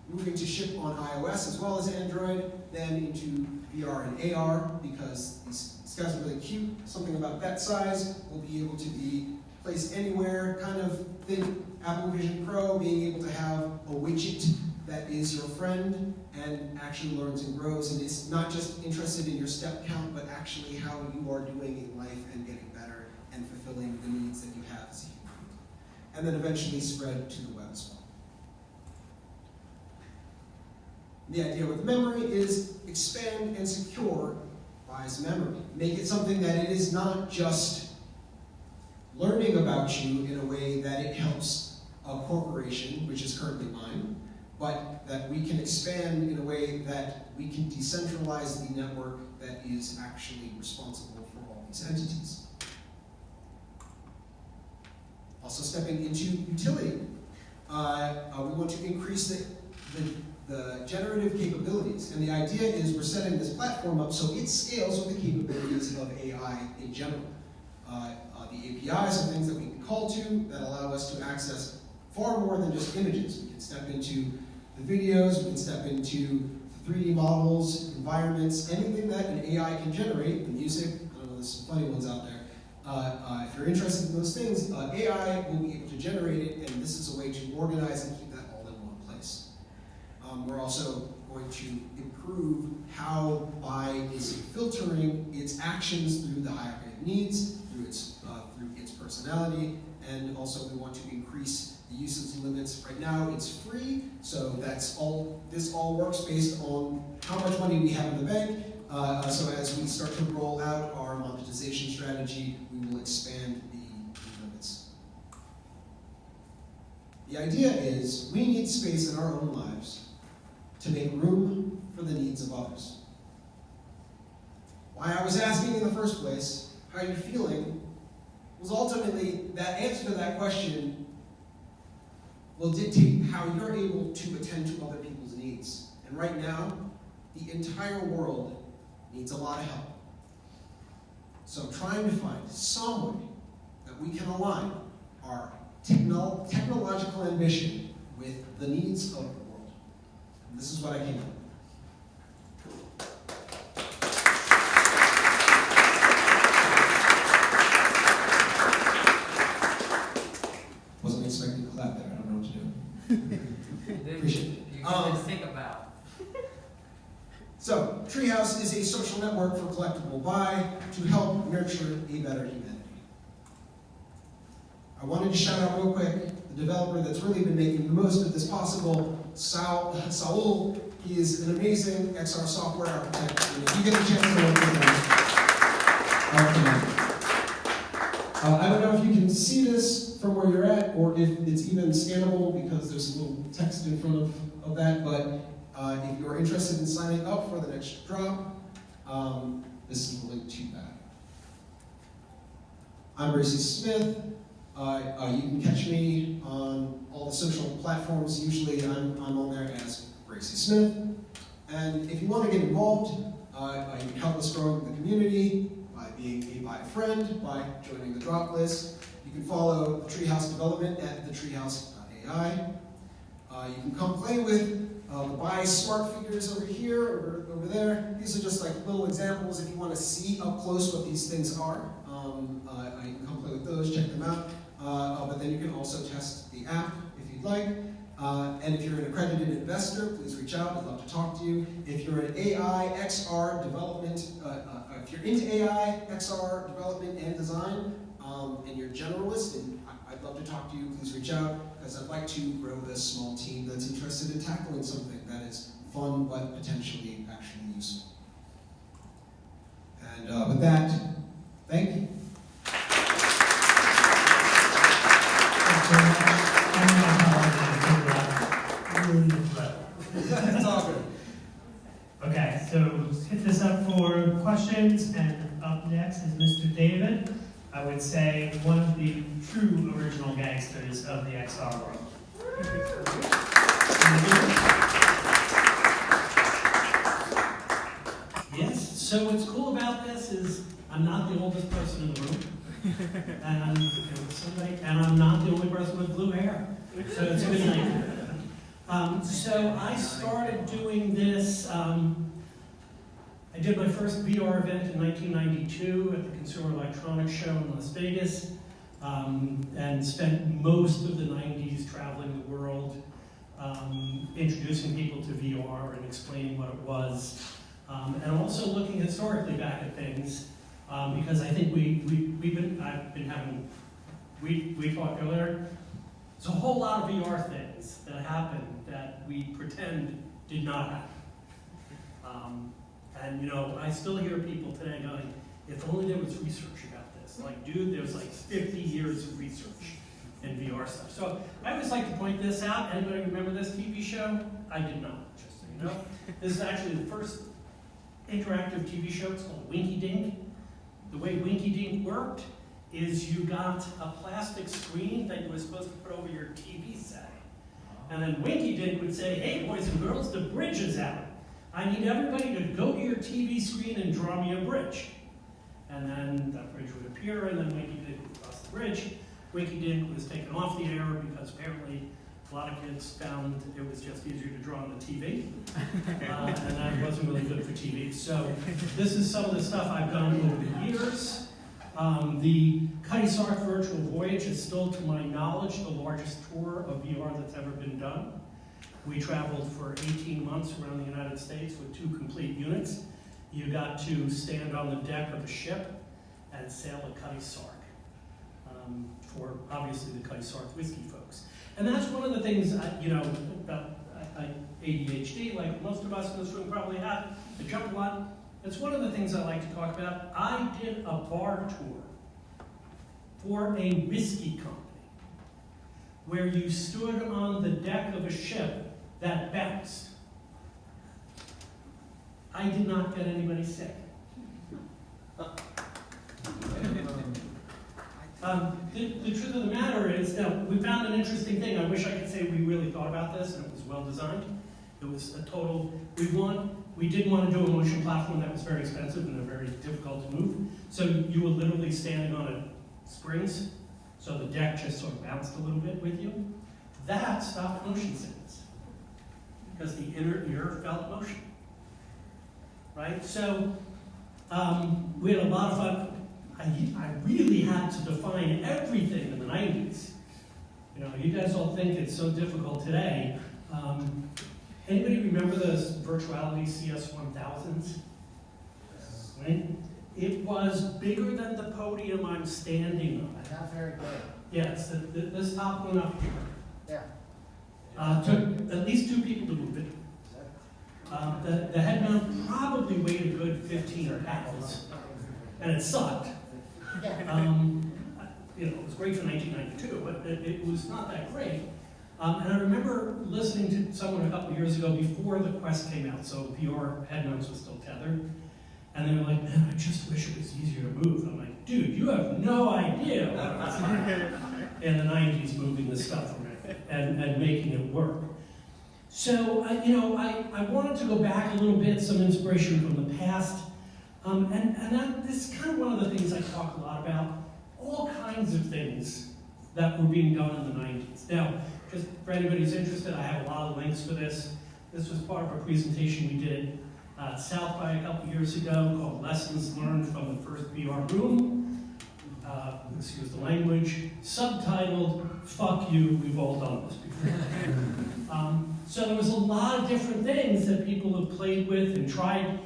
moving to ship on iOS as well as Android, then into VR and AR, because these guys are really cute. Something about that size will be able to be placed anywhere, kind of think Apple Vision Pro, being able to have a widget that is your friend and actually learns and grows, and it's not just interested in your step count, but actually how you are doing in life and getting better and fulfilling the needs that you have as a human. And then eventually spread to the web as well. The idea with memory is expand and secure Buy's memory. Make it something that it is not just learning about you in a way that it helps a corporation, which is currently mine, but that we can expand in a way that we can decentralize the network that is actually responsible for all these entities. Also stepping into utility. We want to increase the generative capabilities. And the idea is we're setting this platform up so it scales with the capabilities of AI in general. The APIs are things that we can call to that allow us to access far more than just images. We can step into the videos, we can step into the 3D models, environments, anything that an AI can generate, the music, I don't know, there's some funny ones out there. If you're interested in those things, AI will be able to generate it, and this is a way to organize and keep that all in one place. We're also going to improve how Buy is filtering its actions through the hierarchy of needs, through its personality, and also we want to increase the usage limits. Right now, it's free, so this all works based on how much money we have in the bank. So as we start to roll out our monetization strategy, we will expand the limits. The idea is we need space in our own lives to make room for the needs of others. Why I was asking in the first place, how you're feeling, was ultimately that answer to that question will dictate how you're able to attend to other people's needs. And right now, the entire world needs a lot of help. So I'm trying to find some way that we can align our technological ambition with the needs of the world. And this is what I came up with. Wasn't expecting to clap there. I don't know what to do. Appreciate it. You can think about. So, Treehouse is a social network for collectible buy to help nurture a better humanity. I wanted to shout out real quick the developer that's really been making the most of this possible, Saul. He is an amazing XR software architect. And if you get a chance to work with him, I don't know if you can see this from where you're at, or if it's even scannable because there's a little text in front of that, but if you're interested in signing up for the next drop, this is the link to that. I'm Bracy Smith. You can catch me on all the social platforms. Usually I'm on there as Bracy Smith. And if you want to get involved, you can help us grow the community by being a friend, by joining the drop list. You can follow the Treehouse development at thetreehouse.ai. You can come play with the buy smart figures over here, over there. These are just like little examples if you want to see up close what these things are. You can come play with those, check them out. But then you can also test the app if you'd like. And if you're an accredited investor, please reach out. I'd love to talk to you. If you're an AI, XR development, if you're into AI, XR development and design, and you're a generalist, and I'd love to talk to you, please reach out, because I'd like to grow this small team that's interested in tackling something that is fun but potentially actually useful. And with that, thank you. It's all good. Okay, so hit this up for questions, and up next is Mr. David. I would say one of the true original gangsters of the XR world. Yes, so what's cool about this is I'm not the oldest person in the room. And I'm not the only person with blue hair. So it's a good night. So I started doing this, I did my first VR event in 1992 at the Consumer Electronics Show in Las Vegas, and spent most of the 90s traveling the world, introducing people to VR and explaining what it was, and also looking historically back at things, because I think we talked earlier, there's a whole lot of VR things that happen that we pretend did not happen. And you know, I still hear people today going, if only there was research about this. Like, dude, there's like 50 years of research in VR stuff. So I always like to point this out. Anybody remember this TV show? I did not, just so you know. This is actually the first interactive TV show. It's called Winky Dink. The way Winky Dink worked is you got a plastic screen that you were supposed to put over your TV set. And then Winky Dink would say, hey, boys and girls, the bridge is out. I need everybody to go to your TV screen and draw me a bridge. And then that bridge would appear, and then Winky Dink would cross the bridge. Winky Dink was taken off the air because apparently a lot of kids found it was just easier to draw on the TV. And that wasn't really good for TV. So this is some of the stuff I've done over the years. The Cutty Sark Virtual Voyage is still, to my knowledge, the largest tour of VR that's ever been done. We traveled for 18 months around the United States with 2 complete units. You got to stand on the deck of a ship and sail a Cutty Sark, for obviously the Cutty Sark whiskey folks. And that's one of the things, about ADHD, like most of us in this room probably have. I jump a lot. It's one of the things I like to talk about. I did a bar tour for a whiskey company where you stood on the deck of a ship that bounced. I did not get anybody sick. The truth of the matter is, now, we found an interesting thing. I wish I could say we really thought about this and it was well designed. It was a total, we didn't want to do a motion platform that was very expensive and very difficult to move. So you were literally standing on springs, so the deck just sort of bounced a little bit with you. That stopped motion sickness because the inner ear felt motion, right? So we had a lot of fun. I really had to define everything in the 90s. You guys all think it's so difficult today. Anybody remember those virtuality CS1000s? Right? It was bigger than the podium I'm standing on. Not very good. Yes, this top one up here. Yeah. Took at least 2 people to move it. The head mount probably weighed a good 15 pounds, and it sucked. It was great for 1992, but it was not that great. And I remember listening to someone a couple years ago before the Quest came out, so VR head mounts were still tethered. And they were like, man, I just wish it was easier to move. I'm like, dude, you have no idea what it was like in the 90s moving this stuff around and making it work. So, I wanted to go back a little bit, some inspiration from the past. This is kind of one of the things I talk a lot about. All kinds of things that were being done in the 90s. Now, just for anybody who's interested, I have a lot of links for this. This was part of a presentation we did at South by a couple years ago called Lessons Learned from the First VR Room. Excuse the language. Subtitled, Fuck You, We've All Done This Before. So there was a lot of different things that people have played with and tried.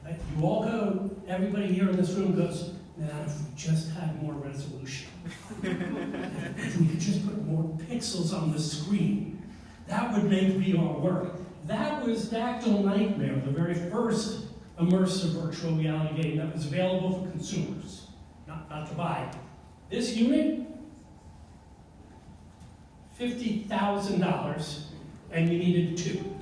You all go, everybody here in this room goes, man, if we just had more resolution. If we could just put more pixels on the screen, that would make VR work. That was Dactyl Nightmare, the very first immersive virtual reality game that was available for consumers, not to buy. This unit, $50,000, and you needed 2.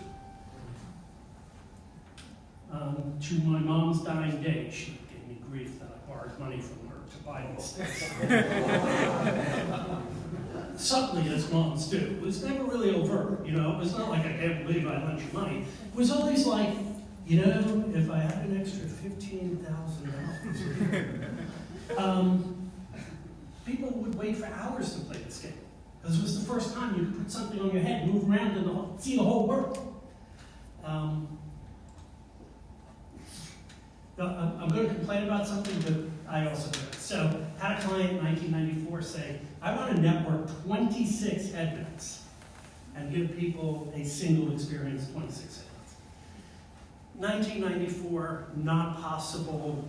To my mom's dying day, she gave me grief that I borrowed money from her to buy these things. Subtly, as moms do. It was never really overt, It was not like, I can't believe I lent you money. It was always like, if I had an extra $15,000, people would wait for hours to play this game. Because it was the first time you could put something on your head, move around, and see the whole world. I'm going to complain about something, but I also do it. So, had a client in 1994 say, I want to network 26 headmounts and give people a single experience, 26 headmounts. 1994, not possible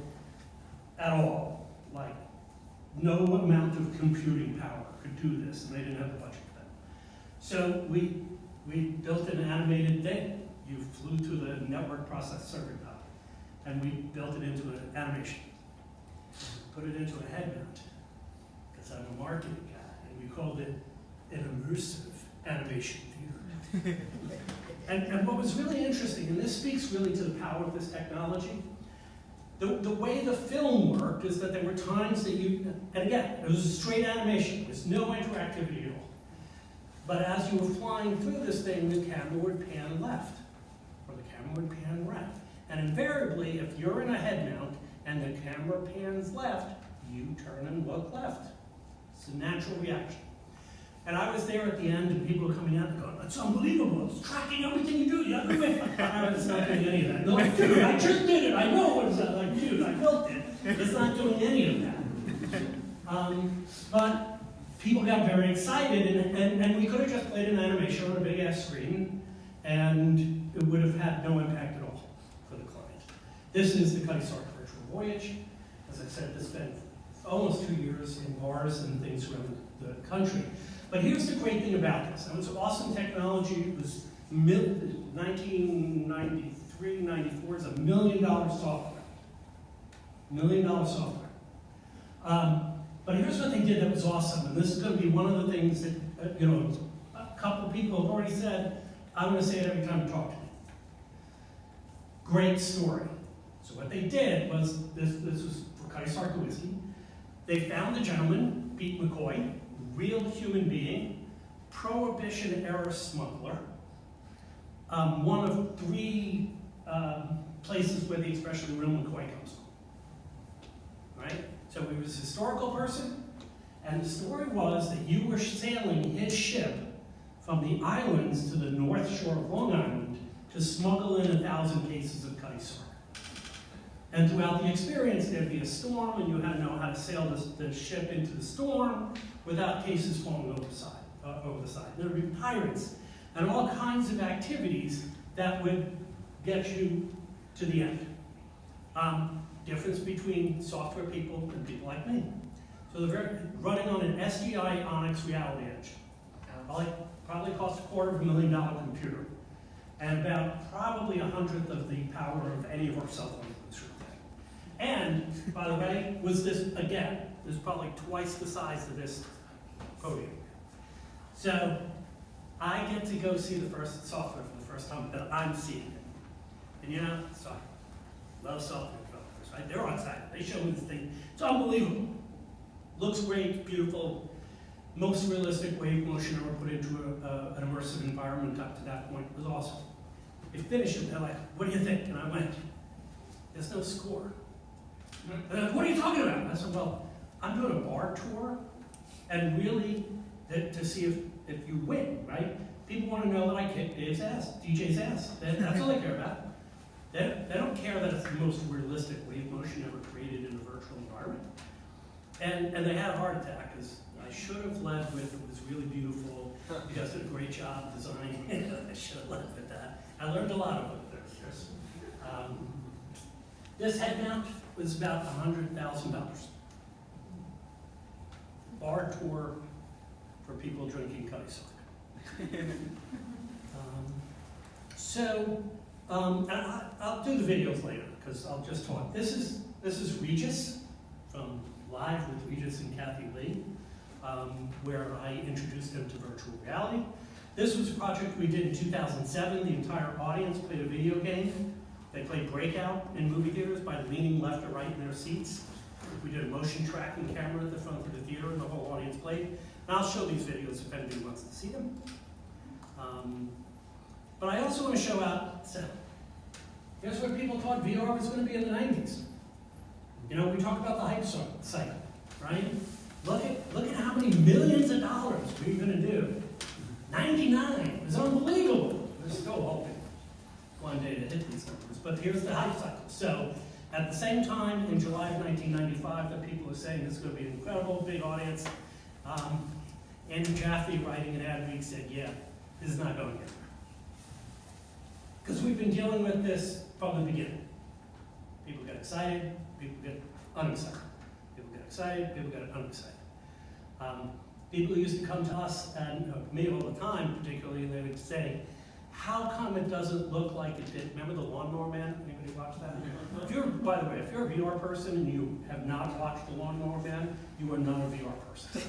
at all. Like, no amount of computing power could do this, and they didn't have the budget for that. So we built an animated thing. You flew to the network process server hub, and we built it into an animation. Put it into a head mount, because I'm a marketing guy, and we called it an immersive animation theater. and what was really interesting, and this speaks really to the power of this technology, the way the film worked is that there were times that and again, it was a straight animation, there was no interactivity at all. But as you were flying through this thing, the camera would pan left, or the camera would pan right. And invariably, if you're in a head mount and the camera pans left, you turn and look left. It's a natural reaction. And I was there at the end, and people were coming out and going, it's unbelievable, it's tracking everything you do, you have to wait. It's not doing any of that. No, like, dude, I just did it, I know what it's like, dude, I built it. It's not doing any of that. But people got very excited, and we could have just played an animation on a big ass screen, and it would have had no impact at all for the client. This is the Kaisar Virtual Voyage. As I said, this spent almost 2 years in bars and things around the country. But here's the great thing about this. It was awesome technology. It was 1993, 94. It's $1 million software. $1 million software. But here's what they did that was awesome, and this is going to be one of the things that, a couple people have already said. I'm going to say it every time you talk to me. Great story. So what they did was, this was for Kaiser Whiskey. They found a gentleman, Pete McCoy, real human being, Prohibition-era smuggler, one of 3 places where the expression real McCoy comes from. Right? So he was a historical person, and the story was that you were sailing his ship from the islands to the north shore of Long Island to smuggle in 1,000 cases of cutty sark. And throughout the experience, there'd be a storm, and you had to know how to sail the ship into the storm without cases falling over the side. There'd be pirates and all kinds of activities that would get you to the end. Difference between software people and people like me. So they're running on an SDI Onyx Reality Edge. Probably cost $250,000 computer, and about probably 100th of the power of any of our cell phone booths. And, by the way, was this, again, this is probably twice the size of this podium. So, I get to go see the first software for the first time that I'm seeing it. And so I love software developers, right? They're on site. They show me this thing. It's unbelievable. Looks great, beautiful. Most realistic wave motion ever put into an immersive environment up to that point. It was awesome. They finished it, they're like, what do you think? And I went, there's no score. They're like, what are you talking about? And I said, well, I'm doing a bar tour, and really, to see if you win, right? People want to know that I kick Dave's ass, DJ's ass. That's all they care about. They don't care that it's the most realistic wave motion ever created in a virtual environment. And they had a heart attack, because I should have led with it was really beautiful. You guys did a great job designing it. I should have led with that. I learned a lot of it there. This head mount was about $100,000. Bar tour for people drinking cutty sark. I'll do the videos later because I'll just talk. This is Regis from Live with Regis and Kathy Lee, where I introduced them to virtual reality. This was a project we did in 2007. The entire audience played a video game. They played Breakout in movie theaters by leaning left or right in their seats. We did a motion tracking camera at the front of the theater, and the whole audience played. And I'll show these videos if anybody wants to see them. But I also want to show out, so here's what people thought VR was going to be in the 90s. We talk about the hype cycle, right? Look at how many millions of dollars we're going to do. 99 is unbelievable. We're still hoping one day to hit these numbers, but here's the hype cycle. So at the same time, in July of 1995, that people are saying this is going to be an incredible, big audience, Andrew Jaffe, writing an ad week, said, yeah, this is not going anywhere. Because we've been dealing with this from the beginning. People get excited, people get unexcited. People get excited, people get unexcited. People used to come to us, and me all the time particularly, and they would say, how come it doesn't look like it did? Remember the Lawnmower Man? Anybody watch that? By the way, if you're a VR person and you have not watched the Lawnmower Man, you are not a VR person.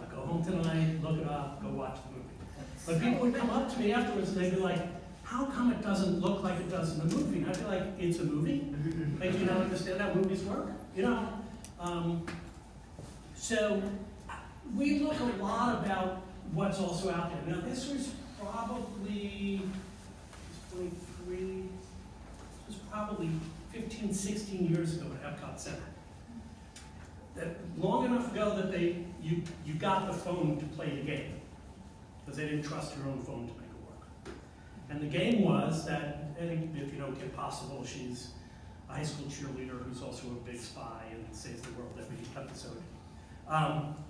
Go home tonight, look it up, go watch the movie. But people would come up to me afterwards and they'd be like, how come it doesn't look like it does in the movie? And I'd be like, it's a movie? Like, do you not understand how movies work? So we look a lot about what's also out there. Now, this was probably 15, 16 years ago at Epcot Center. Long enough ago that you got the phone to play the game, because they didn't trust your own phone to make it work. And the game was that, if you know Kim Possible, she's a high school cheerleader who's also a big spy and saves the world every episode.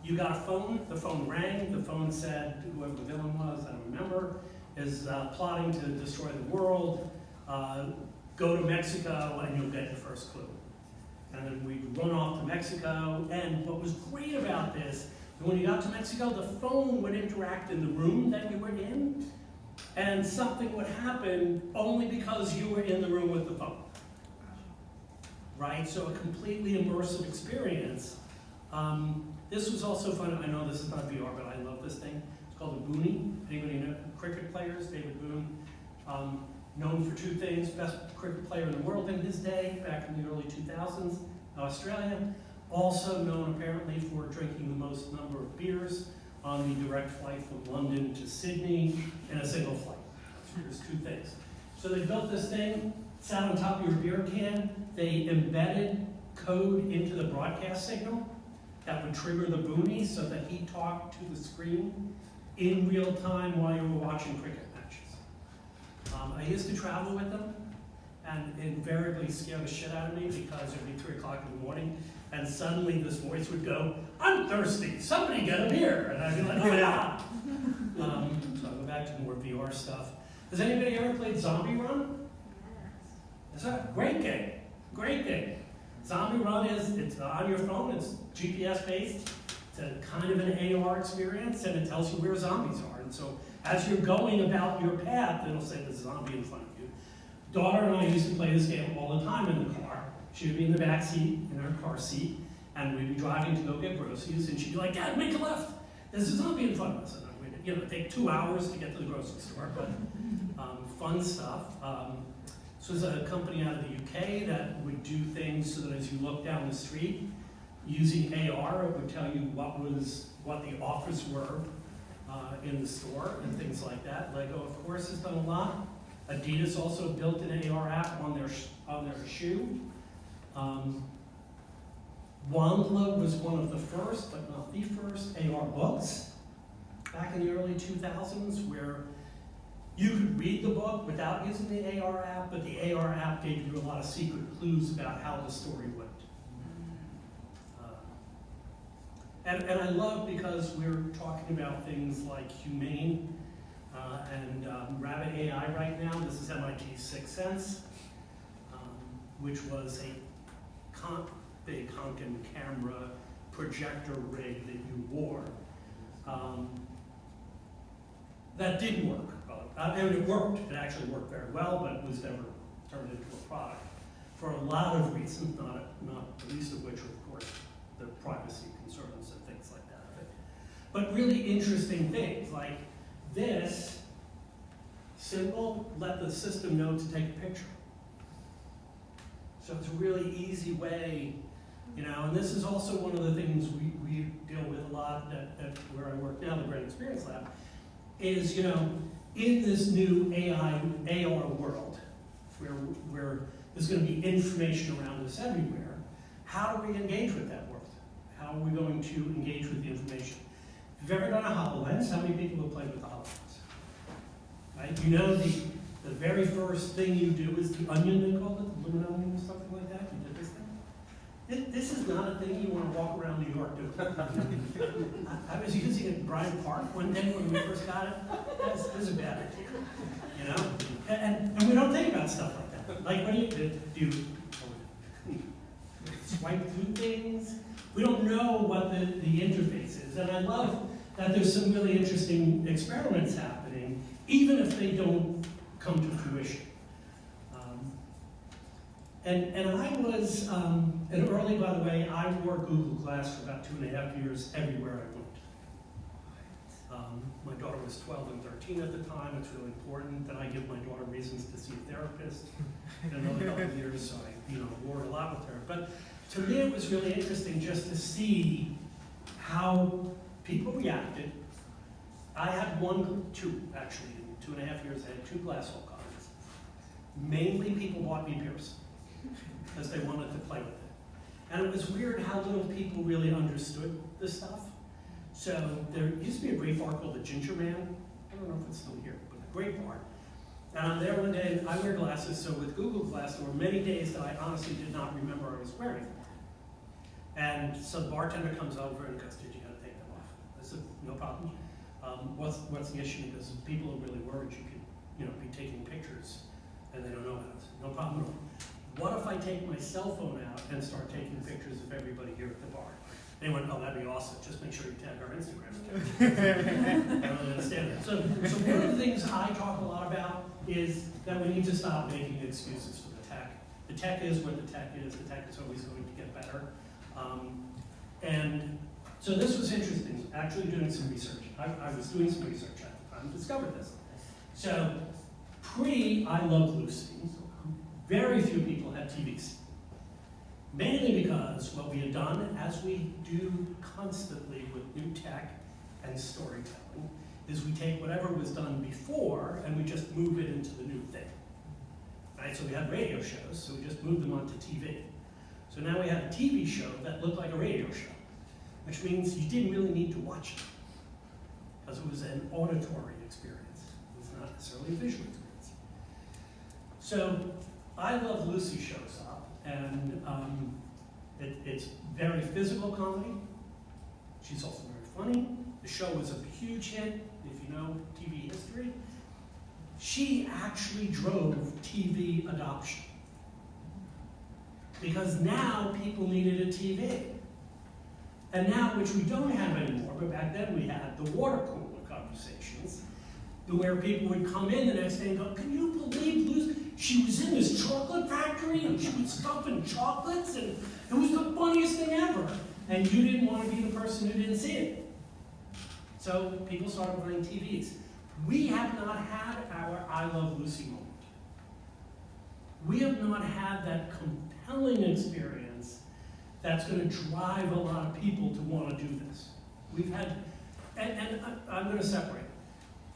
You got a phone, the phone rang, the phone said, whoever the villain was, I don't remember, is plotting to destroy the world, go to Mexico and you'll get your first clue. And then we'd run off to Mexico, and what was great about this And when you got to Mexico, the phone would interact in the room that you were in, and something would happen only because you were in the room with the phone. Right? So a completely immersive experience. This was also fun. I know this is not VR, but I love this thing. It's called a Boonie. Anybody know? Cricket players, David Boone, known for two things: best cricket player in the world in his day, back in the early 2000s, Australia. Also known apparently for drinking the most number of beers on the direct flight from London to Sydney in a single flight. There's two things. So they built this thing, sat on top of your beer can. They embedded code into the broadcast signal that would trigger the Boonie so that he talked to the screen in real time while you were watching cricket matches. I used to travel with them, and it invariably scared the shit out of me because it would be 3 o'clock in the morning, and suddenly this voice would go, "I'm thirsty, somebody get a beer," and I'd be like, "Yeah." So I'll go back to more VR stuff. Has anybody ever played Zombie Run? It's a great game, great game. Zombie Run it's on your phone, it's GPS based, it's a kind of an AR experience, and it tells you where zombies are. And so as you're going about your path, it'll say there's a zombie in front of you. Daughter and I used to play this game all the time in the car. She would be in the back seat, in her car seat, and we'd be driving to go get groceries, and she'd be like, "Dad, make a left. There's a zombie in front of us." And we'd, take 2 hours to get to the grocery store, but fun stuff. This was a company out of the UK that would do things so that as you look down the street, using AR, it would tell you what the offers were in the store and things like that. Lego, of course, has done a lot. Adidas also built an AR app on their shoe. Wandla was one of the first, but not the first, AR books back in the early 2000s, where you could read the book without using the AR app, but the AR app gave you a lot of secret clues about how the story went. And I love, because we're talking about things like Humane and Rabbit AI right now. This is MIT's Sixth Sense, which was a big honkin' camera projector rig that you wore. That didn't work. It worked. It actually worked very well, but it was never turned into a product for a lot of reasons, not the least of which, of course, the privacy concerns and things like that. But really interesting things like this. Simple, let the system know to take a picture. So it's a really easy way, and this is also one of the things we deal with a lot at where I work now, the Great Experience Lab, is, in this new AR world, where there's going to be information around us everywhere, how do we engage with that world? How are we going to engage with the information? If you've ever done a HoloLens, how many people have played with the HoloLens? Right? The very first thing you do is the onion, they call it, the lumen onion or something like that. You did this thing. This is not a thing you want to walk around New York doing. I was using it in Bryant Park one day when we first got it. This is a bad idea, And we don't think about stuff like that. Like, what do you swipe through things? We don't know what the interface is. And I love that there's some really interesting experiments happening, even if they don't come to fruition. And I was, and early, by the way, I wore Google Glass for about 2.5 years everywhere I went. My daughter was 12 and 13 at the time. It's really important that I give my daughter reasons to see a therapist in another couple of years, so I wore it a lot with her. But to me, it was really interesting just to see how people reacted. I had two, actually, in 2.5 years, I had 2 glass hole cards. Mainly people bought me beers because they wanted to play with it. And it was weird how little people really understood this stuff. So there used to be a great bar called the Ginger Man. I don't know if it's still here, but a great bar. And I'm there one day, and I wear glasses, so with Google Glass, there were many days that I honestly did not remember I was wearing them. And so the bartender comes over and goes, "Dude, you gotta take them off." I said, "No problem. What's the issue?" Because people are really worried you could, be taking pictures, and they don't know about it. No problem at all. What if I take my cell phone out and start taking pictures of everybody here at the bar? They went, oh, that'd be awesome, just make sure you tag our Instagram account. I don't really understand that. So one of the things I talk a lot about is that we need to stop making excuses for the tech. The tech is what the tech is. The tech is always going to get better. And so this was interesting, actually doing some research. I was doing some research at the time and discovered this. So I Love Lucy, very few people had TVs. Mainly because what we had done, as we do constantly with new tech and storytelling, is we take whatever was done before and we just move it into the new thing. Right? So we had radio shows, so we just moved them onto TV. So now we have a TV show that looked like a radio show, which means you didn't really need to watch it, because it was an auditory experience. It was not necessarily a visual experience. So I Love Lucy shows up, and it's very physical comedy. She's also very funny. The show was a huge hit, if you know TV history. She actually drove TV adoption, because now people needed a TV. And now, which we don't have anymore, but back then we had the water cooler conversations, where people would come in the next day and go, can you believe Lucy? She was in this chocolate factory and she was stuffing chocolates and it was the funniest thing ever. And you didn't want to be the person who didn't see it. So people started buying TVs. We have not had our I Love Lucy moment. We have not had that compelling experience that's going to drive a lot of people to want to do this. We've had, and I'm going to separate.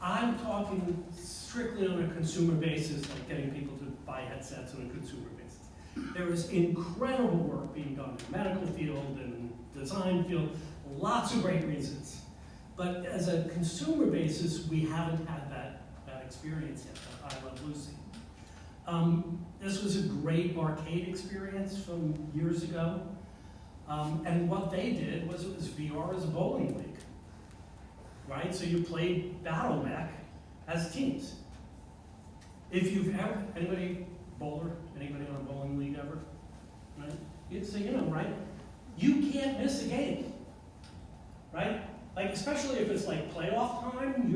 I'm talking strictly on a consumer basis, like getting people to buy headsets on a consumer basis. There is incredible work being done in the medical field and design field, lots of great reasons. But as a consumer basis, we haven't had that experience yet, that I Love Lucy. This was a great arcade experience from years ago. And what they did was it was VR as a bowling league. Right? So you played Battle Mech as teams. If you've ever, anybody bowler? Anybody on a bowling league ever? Right? So you know, right? You can't miss a game. Right? Like, especially if it's like playoff time,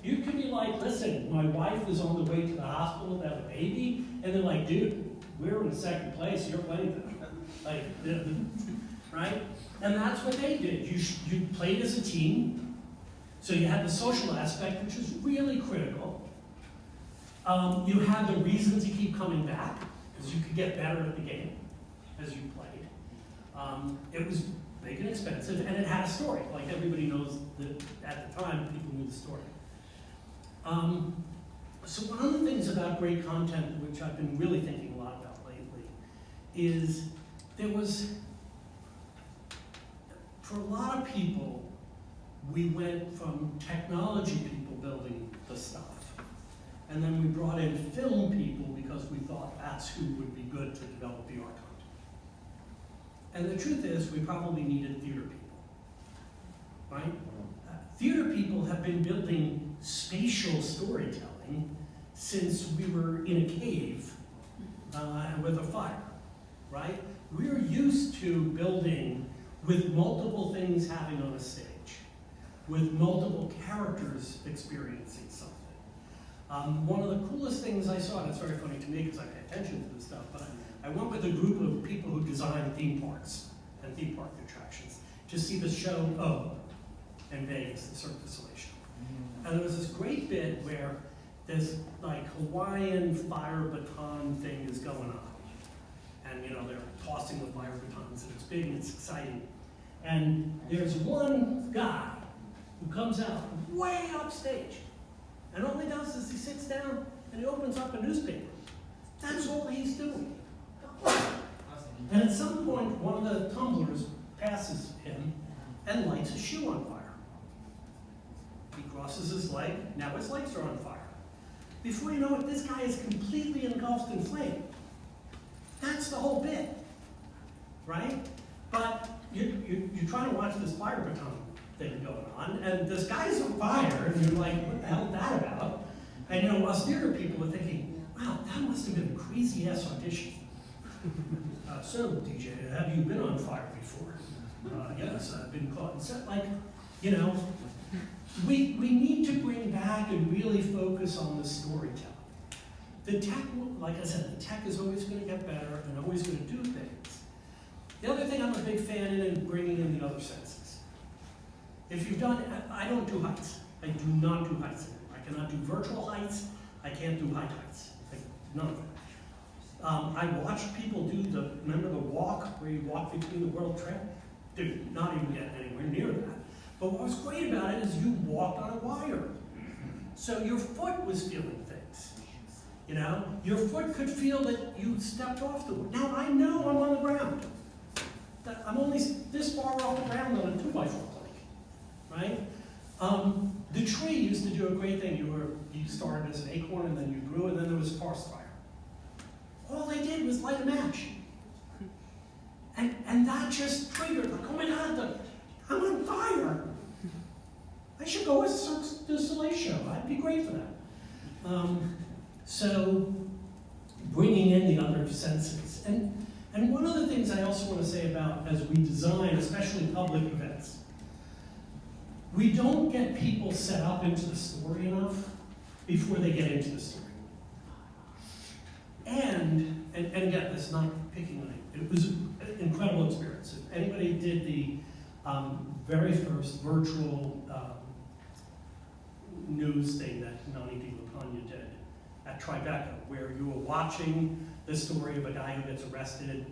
you could be like, listen, my wife is on the way to the hospital to have a baby, and they're like, dude, we're in second place, you're playing them. Like, right? And that's what they did. You played as a team. So you had the social aspect, which is really critical. You had the reason to keep coming back, because you could get better at the game as you played. It was big and expensive, and it had a story. Like everybody knows that at the time, people knew the story. So one of the things about great content, which I've been really thinking a lot about lately, is there was, for a lot of people, we went from technology people building the stuff, and then we brought in film people because we thought that's who would be good to develop VR content. And the truth is, we probably needed theater people, right? Theater people have been building spatial storytelling since we were in a cave with a fire, right? We're used to building with multiple things happening on a stage, with multiple characters experiencing something. One of the coolest things I saw, and it's very funny to me because I pay attention to this stuff, but I went with a group of people who design theme parks and theme park attractions to see the show O in Vegas, the Cirque du Soleil show. And there was this great bit where this like Hawaiian fire baton thing is going on. And you know, they're tossing the fire batons and it's big and it's exciting. And there's one guy who comes out way upstage. And all he does is he sits down and he opens up a newspaper. That's all he's doing. And at some point, one of the tumblers passes him and lights his shoe on fire. He crosses his leg, now his legs are on fire. Before you know it, this guy is completely engulfed in flame. That's the whole bit, right? But you're trying to watch this fire baton thing going on, and this guy's on fire, and you're like, what the hell is that about? And you know, us theater people are thinking, wow, that must have been a crazy-ass audition. So, DJ, have you been on fire before? Yes, I've been caught. And so, like, you know, we need to bring back and really focus on the storytelling. The tech, like I said, the tech is always going to get better and always going to do things. The other thing I'm a big fan in is bringing in the other senses. If you've done, I don't do heights. I do not do heights anymore. I cannot do virtual heights. I can't do heights. Like, none of that. I watched people do remember the walk where you walk between the World Trade? Dude, not even getting anywhere near that. But what was great about it is you walked on a wire. So your foot was feeling things. You know, your foot could feel that you stepped off the wood. Now I know I'm on the ground. I'm only this far off the ground on a 2x4 plank, right? The tree used to do a great thing. You started as an acorn and then you grew and then there was forest fire. All they did was light a match. And that just triggered, like, oh my God, I'm on fire. I should go with Cirque du Soleil show. I'd be great for that. So bringing in the other senses. And one of the things I also want to say about as we design, especially public events, we don't get people set up into the story enough before they get into the story. And again, this is not picking on it. It was an incredible experience. If anybody did the very first virtual news thing that Nani DiLupagna did at Tribeca, where you were watching the story of a guy who gets arrested.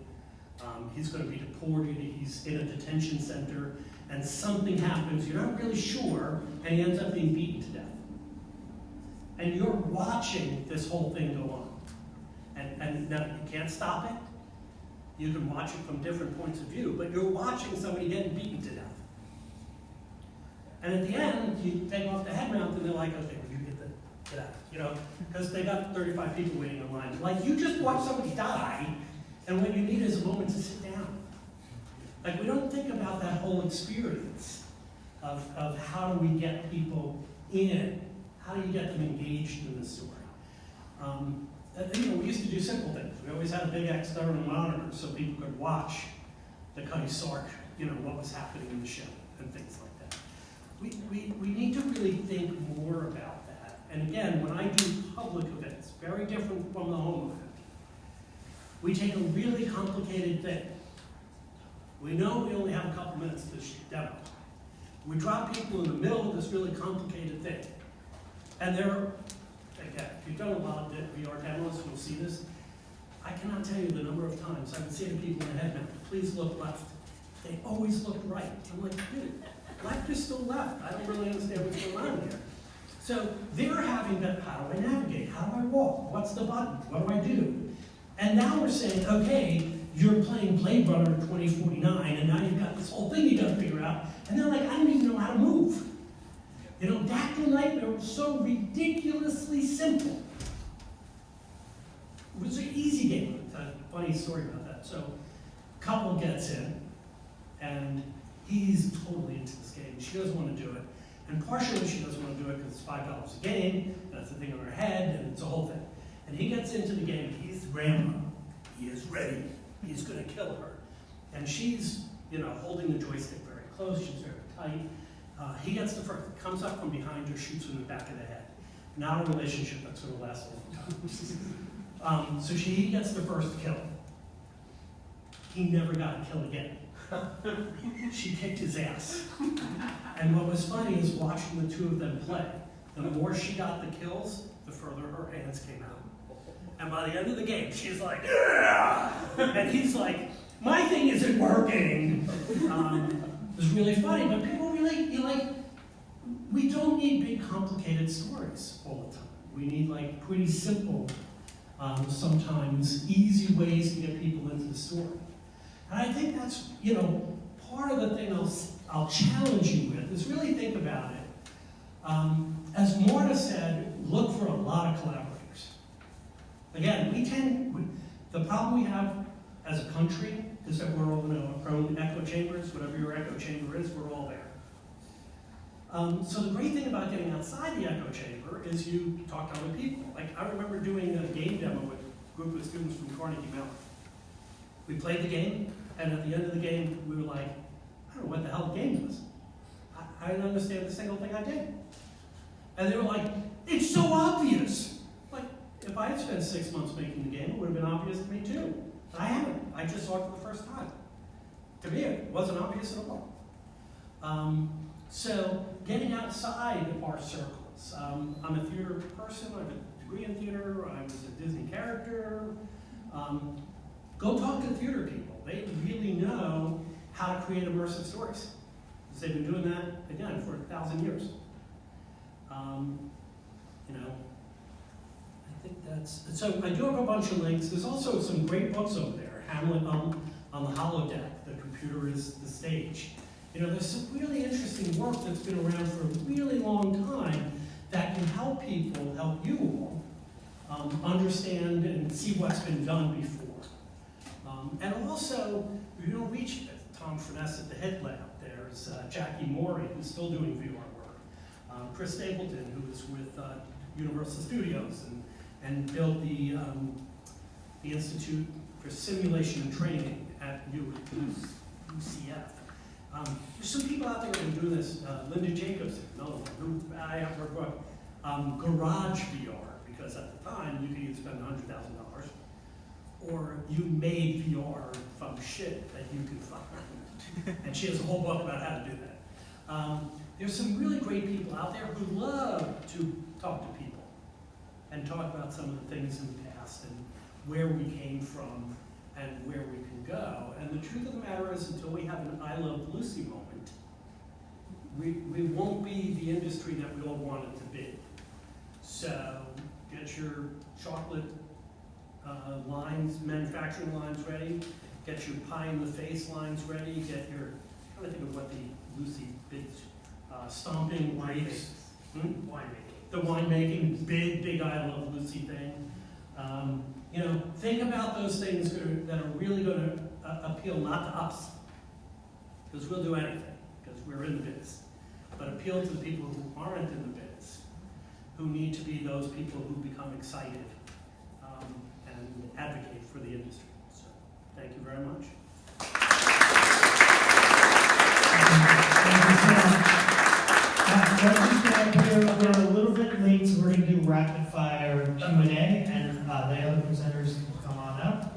He's going to be deported. He's in a detention center, and something happens. You're not really sure, and he ends up being beaten to death. And you're watching this whole thing go on. And now you can't stop it. You can watch it from different points of view, but you're watching somebody getting beaten to death. And at the end, you take off the head mount, and they're like, okay, you get out, you know, because they got 35 people waiting in line. Like, you just watch somebody die, and what you need is a moment to sit down. Like, we don't think about that whole experience of how do we get people in, how do you get them engaged in the story. You know, we used to do simple things. We always had a big external monitor so people could watch the Cutty Sark, you know, what was happening in the show and things like that. We need to really think more about that. And again, when I do public events, very different from the home event, we take a really complicated thing. We know we only have a couple minutes to demo. We drop people in the middle of this really complicated thing. And they're, again, if you've done a lot of VR demos, you'll see this. I cannot tell you the number of times I would say to people in the head mount, please look left. They always look right. I'm like, dude, left is still left. I don't really understand what's going on here. So they're having that, how do I navigate? How do I walk? What's the button? What do I do? And now we're saying, okay, you're playing Blade Runner 2049, and now you've got this whole thing you got to figure out. And they're like, I don't even know how to move. You know, Dactyl Nightmare was so ridiculously simple. It was an easy game. It's a funny story about that. So, couple gets in, and he's totally into this game. She doesn't want to do it. And partially she doesn't want to do it because it's $5 a game, and it's a thing on her head, and it's a whole thing. And he gets into the game, and he's Rambo. He is ready. He's going to kill her. And she's, you know, holding the joystick very close. She's very tight. He gets the first, comes up from behind her, shoots her in the back of the head. Not a relationship that's going to last a long time. So he gets the first kill. He never got a kill again. She kicked his ass. And what was funny is watching the two of them play. The more she got the kills, the further her hands came out. And by the end of the game, she's like, yeah! And he's like, my thing isn't working. It was really funny, but people really, we don't need big, complicated stories all the time. We need like pretty simple, sometimes easy ways to get people into the story. And I think that's, you know, part of the thing I'll challenge you with is really think about it. As Marta said, look for a lot of collaborators. Again, the problem we have as a country is that we're all in our own echo chambers. Whatever your echo chamber is, we're all there. So the great thing about getting outside the echo chamber is you talk to other people. Like, I remember doing a game demo with a group of students from Carnegie Mellon. We played the game, and at the end of the game, we were like, don't know what the hell the game was. I didn't understand a single thing I did. And they were like, it's so obvious. Like, if I had spent 6 months making the game, it would have been obvious to me too. I haven't. I just saw it for the first time. To me, it wasn't obvious at all. So, getting outside our circles. I'm a theater person. I have a degree in theater. I was a Disney character. Go talk to theater people. They really know how to create immersive stories. Because they've been doing that, again, for 1,000 years. I think that's, so I do have a bunch of links. There's also some great books over there. Hamlet on the holodeck, The Computer is the Stage. There's some really interesting work that's been around for a really long time that can help people, help you all, understand and see what's been done before. And also, reach Tom Furness at the Head Lab. There's Jackie Morey, who's still doing VR work. Chris Stapleton, who was with Universal Studios and built the Institute for Simulation and Training at UCF. There's some people out there who have been doing this. Linda Jacobs, another one, who I have worked with. Garage VR, because at the time you could either spend $100,000 or you made VR from shit that you could find. And she has a whole book about how to do that. There's some really great people out there who love to talk to people and talk about some of the things in the past and where we came from and where we can go. And the truth of the matter is, until we have an I Love Lucy moment, we won't be the industry that we all want it to be. So get your chocolate lines, manufacturing lines ready, get your pie in the face lines ready, get your, I'm trying to think of what the Lucy big stomping grapes. Winemaking. The winemaking, big I Love Lucy thing. Think about those things that are really going to appeal not to us, because we'll do anything, because we're in the biz, but appeal to the people who aren't in the biz, who need to be those people who become excited and advocate for the industry. So, thank you very much. We're a little bit late, so we're going to do rapid fire Q&A, and the other presenters will come on up.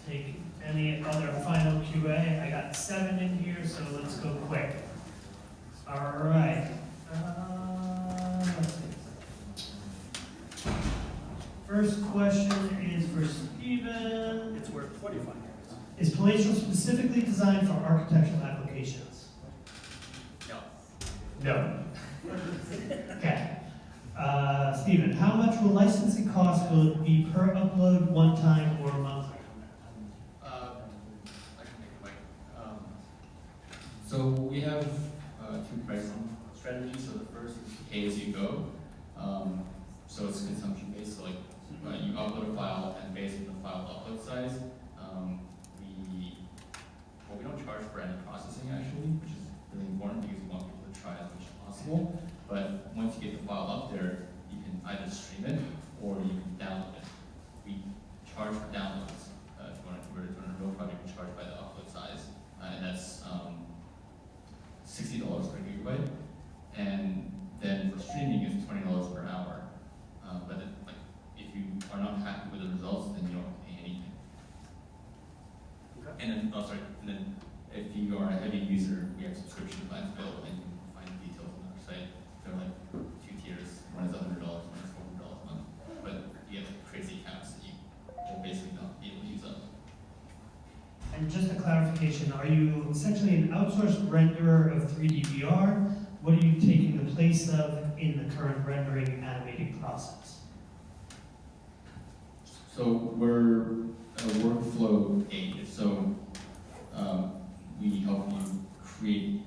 Take any other final QA. I got 7 in here, so let's go quick. All right. Let's see. First question is for Stephen. It's worth 25 minutes. Is Palatial specifically designed for architectural applications? No. Okay. Stephen, how much will licensing cost will it be per upload, one time, or monthly? So we have 2 pricing strategies. So the first is pay as you go. So it's consumption based. So you upload a file, and based on the file upload size, we don't charge for any processing actually, which is really important because we want people to try as much as possible. But once you get the file up there, you can either stream it or you can download it. We charge for downloads. If you want to convert it to a real project, we charge by the upload size, and that's $60 per gigabyte. And then for streaming, it's $20 per hour. But if you are not happy with the results, then you don't pay anything. And then, if you are a heavy user, we have subscription plans available, and you can find details on our site. There are 2 tiers. One is $100, one is $400 a month. But you have crazy accounts that you will basically not be able to use up. And just a clarification, are you essentially an outsourced renderer of 3D VR? What are you taking the place of in the current rendering animating process? So we're a workflow aid. So we help you create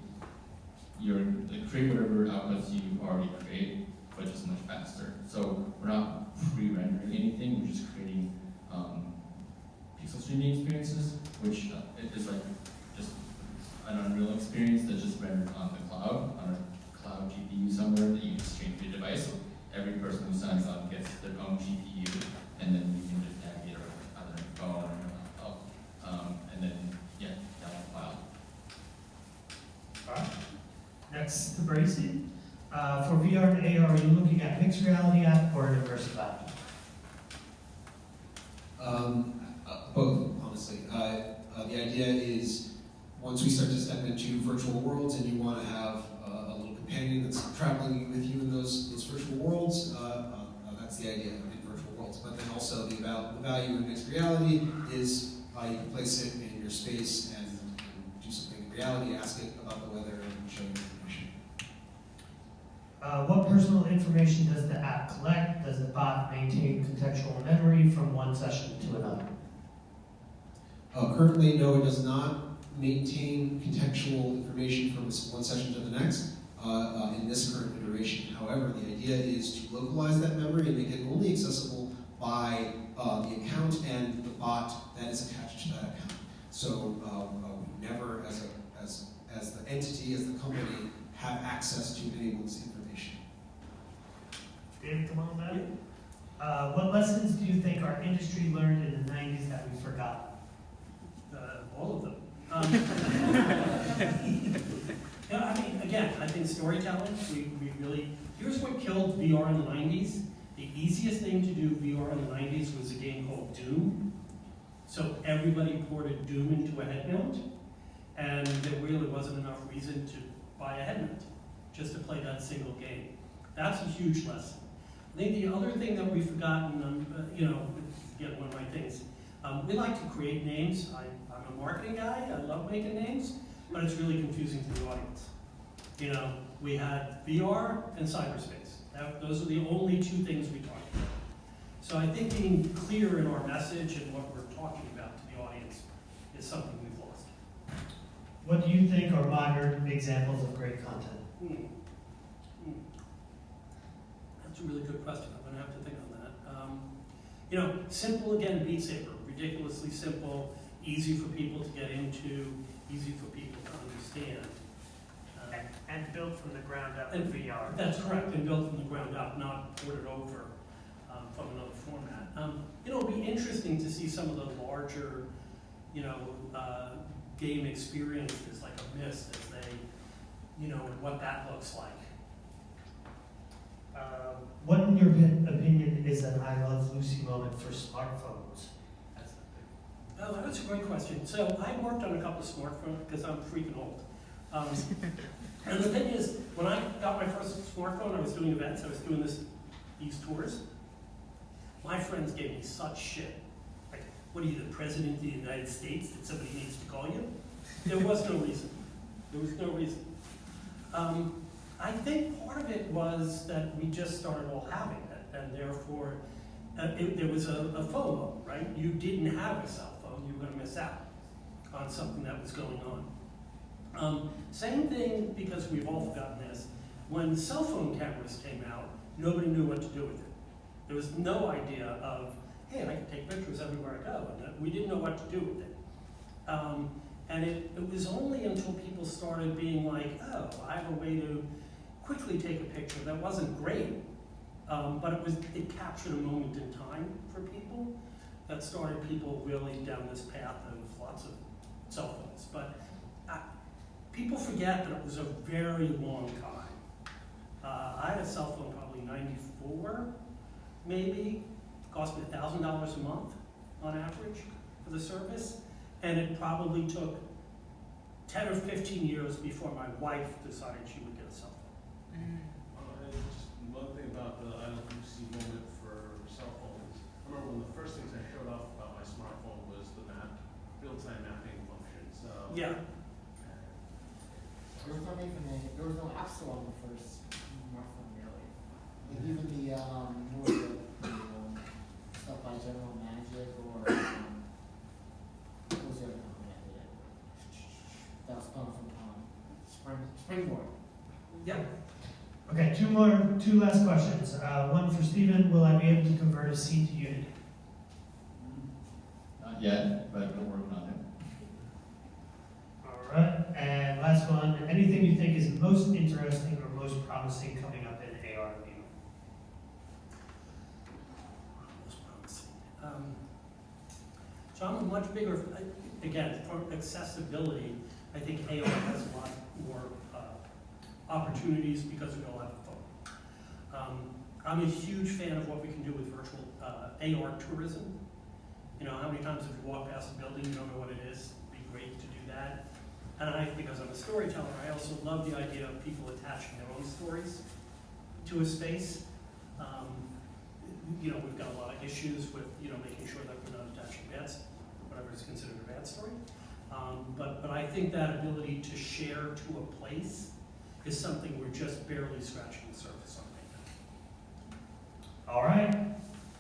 whatever outputs you already create, but just much faster. So we're not pre-rendering anything. We're just creating pixel streaming experiences, which is just an Unreal experience that's just rendered on the cloud, on a cloud GPU somewhere that you can stream to your device. Every person who signs up gets their own GPU, and then you can just navigate around either a phone or a laptop. VR and AR, are you looking at mixed reality app or an immersive app? Both, honestly. The idea is once we start to step into virtual worlds and you want to have a little companion that's traveling with you in those virtual worlds, that's the idea in virtual worlds. But then also the value in mixed reality is you can place it in your space and do something in reality, ask it about the weather, and show you information. What personal information does the app collect? Does the bot maintain contextual memory from one session to another? Currently, no, it does not maintain contextual information from one session to the next in this current iteration. However, the idea is to localize that memory and make it only accessible by the account and the bot that is attached to that account. So we never, as the entity, as the company, have access to any of this information. David, come on back. What lessons do you think our industry learned in the 90s that we forgot? All of them. Yeah, I mean, again, I think storytelling, we really, here's what killed VR in the 90s. The easiest thing to do VR in the 90s was a game called Doom. So everybody ported Doom into a head mount, and there really wasn't enough reason to buy a head mount, just to play that single game. That's a huge lesson. I think the other thing that we've forgotten, again, one of my things, we like to create names. I'm a marketing guy, I love making names, but it's really confusing to the audience. You know, we had VR and cyberspace. Those are the only two things we talked about. So I think being clear in our message and what we're talking about to the audience is something we've lost. What do you think are modern examples of great content? That's a really good question. I'm going to have to think on that. Simple again, Beat Saber. Ridiculously simple, easy for people to get into, easy for people to understand. And built from the ground up in VR. That's correct, and built from the ground up, not ported over from another format. It'll be interesting to see some of the larger, game experiences like a Mist as they, what that looks like. What, in your opinion, is an I Love Lucy moment for smartphones? Oh, that's a great question. So I worked on a couple of smartphones because I'm freaking old. And the thing is, when I got my first smartphone, I was doing events, I was doing these tours. My friends gave me such shit. Like, what are you, the president of the United States that somebody needs to call you? There was no reason. There was no reason. I think part of it was that we just started all having it, and therefore there was a FOMO, right? You didn't have a cell phone, you were going to miss out on something that was going on. Same thing, because we've all forgotten this, when cell phone cameras came out, nobody knew what to do with it. There was no idea of, hey, I can take pictures everywhere I go, and we didn't know what to do with it. And it was only until people started being like, oh, I have a way to quickly take a picture that wasn't great, but it captured a moment in time for people that started people really down this path of lots of cell phones. But people forget that it was a very long time. I had a cell phone probably 94, maybe. It cost me $1,000 a month on average for the service. And it probably took 10 or 15 years before my wife decided she would get a cell phone. Just one thing about the I Love Lucy moment for cell phones. I remember one of the first things I showed off about my smartphone was the real-time mapping function. So yeah. There was no app store on the first smartphone really. Like even the stuff by General Magic or what was the other company that did it? That was coming from Springboard. Yeah. Okay, two last questions. One for Stephen, will I be able to convert a C to Unity? Not yet, but we're working on it. All right, and last one, anything you think is most interesting or most promising coming up in AR and VR? Most promising. So I'm a much bigger, again, for accessibility, I think AR has a lot more opportunities because we all have a phone. I'm a huge fan of what we can do with virtual AR tourism. You know, how many times have you walked past a building, you don't know what it is? It'd be great to do that. And because I'm a storyteller, I also love the idea of people attaching their own stories to a space. You know, we've got a lot of issues with, you know, making sure that we're not attaching whatever is considered a bad story. But I think that ability to share to a place is something we're just barely scratching the surface on right now. All right,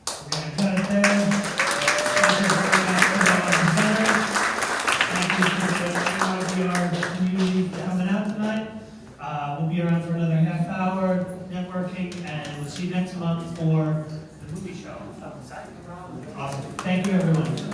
we're going to cut it there. Thank you for the NYVR community for coming out tonight. We'll be around for another half hour networking, and we'll see you next month for the movie show. Awesome. Thank you, everyone.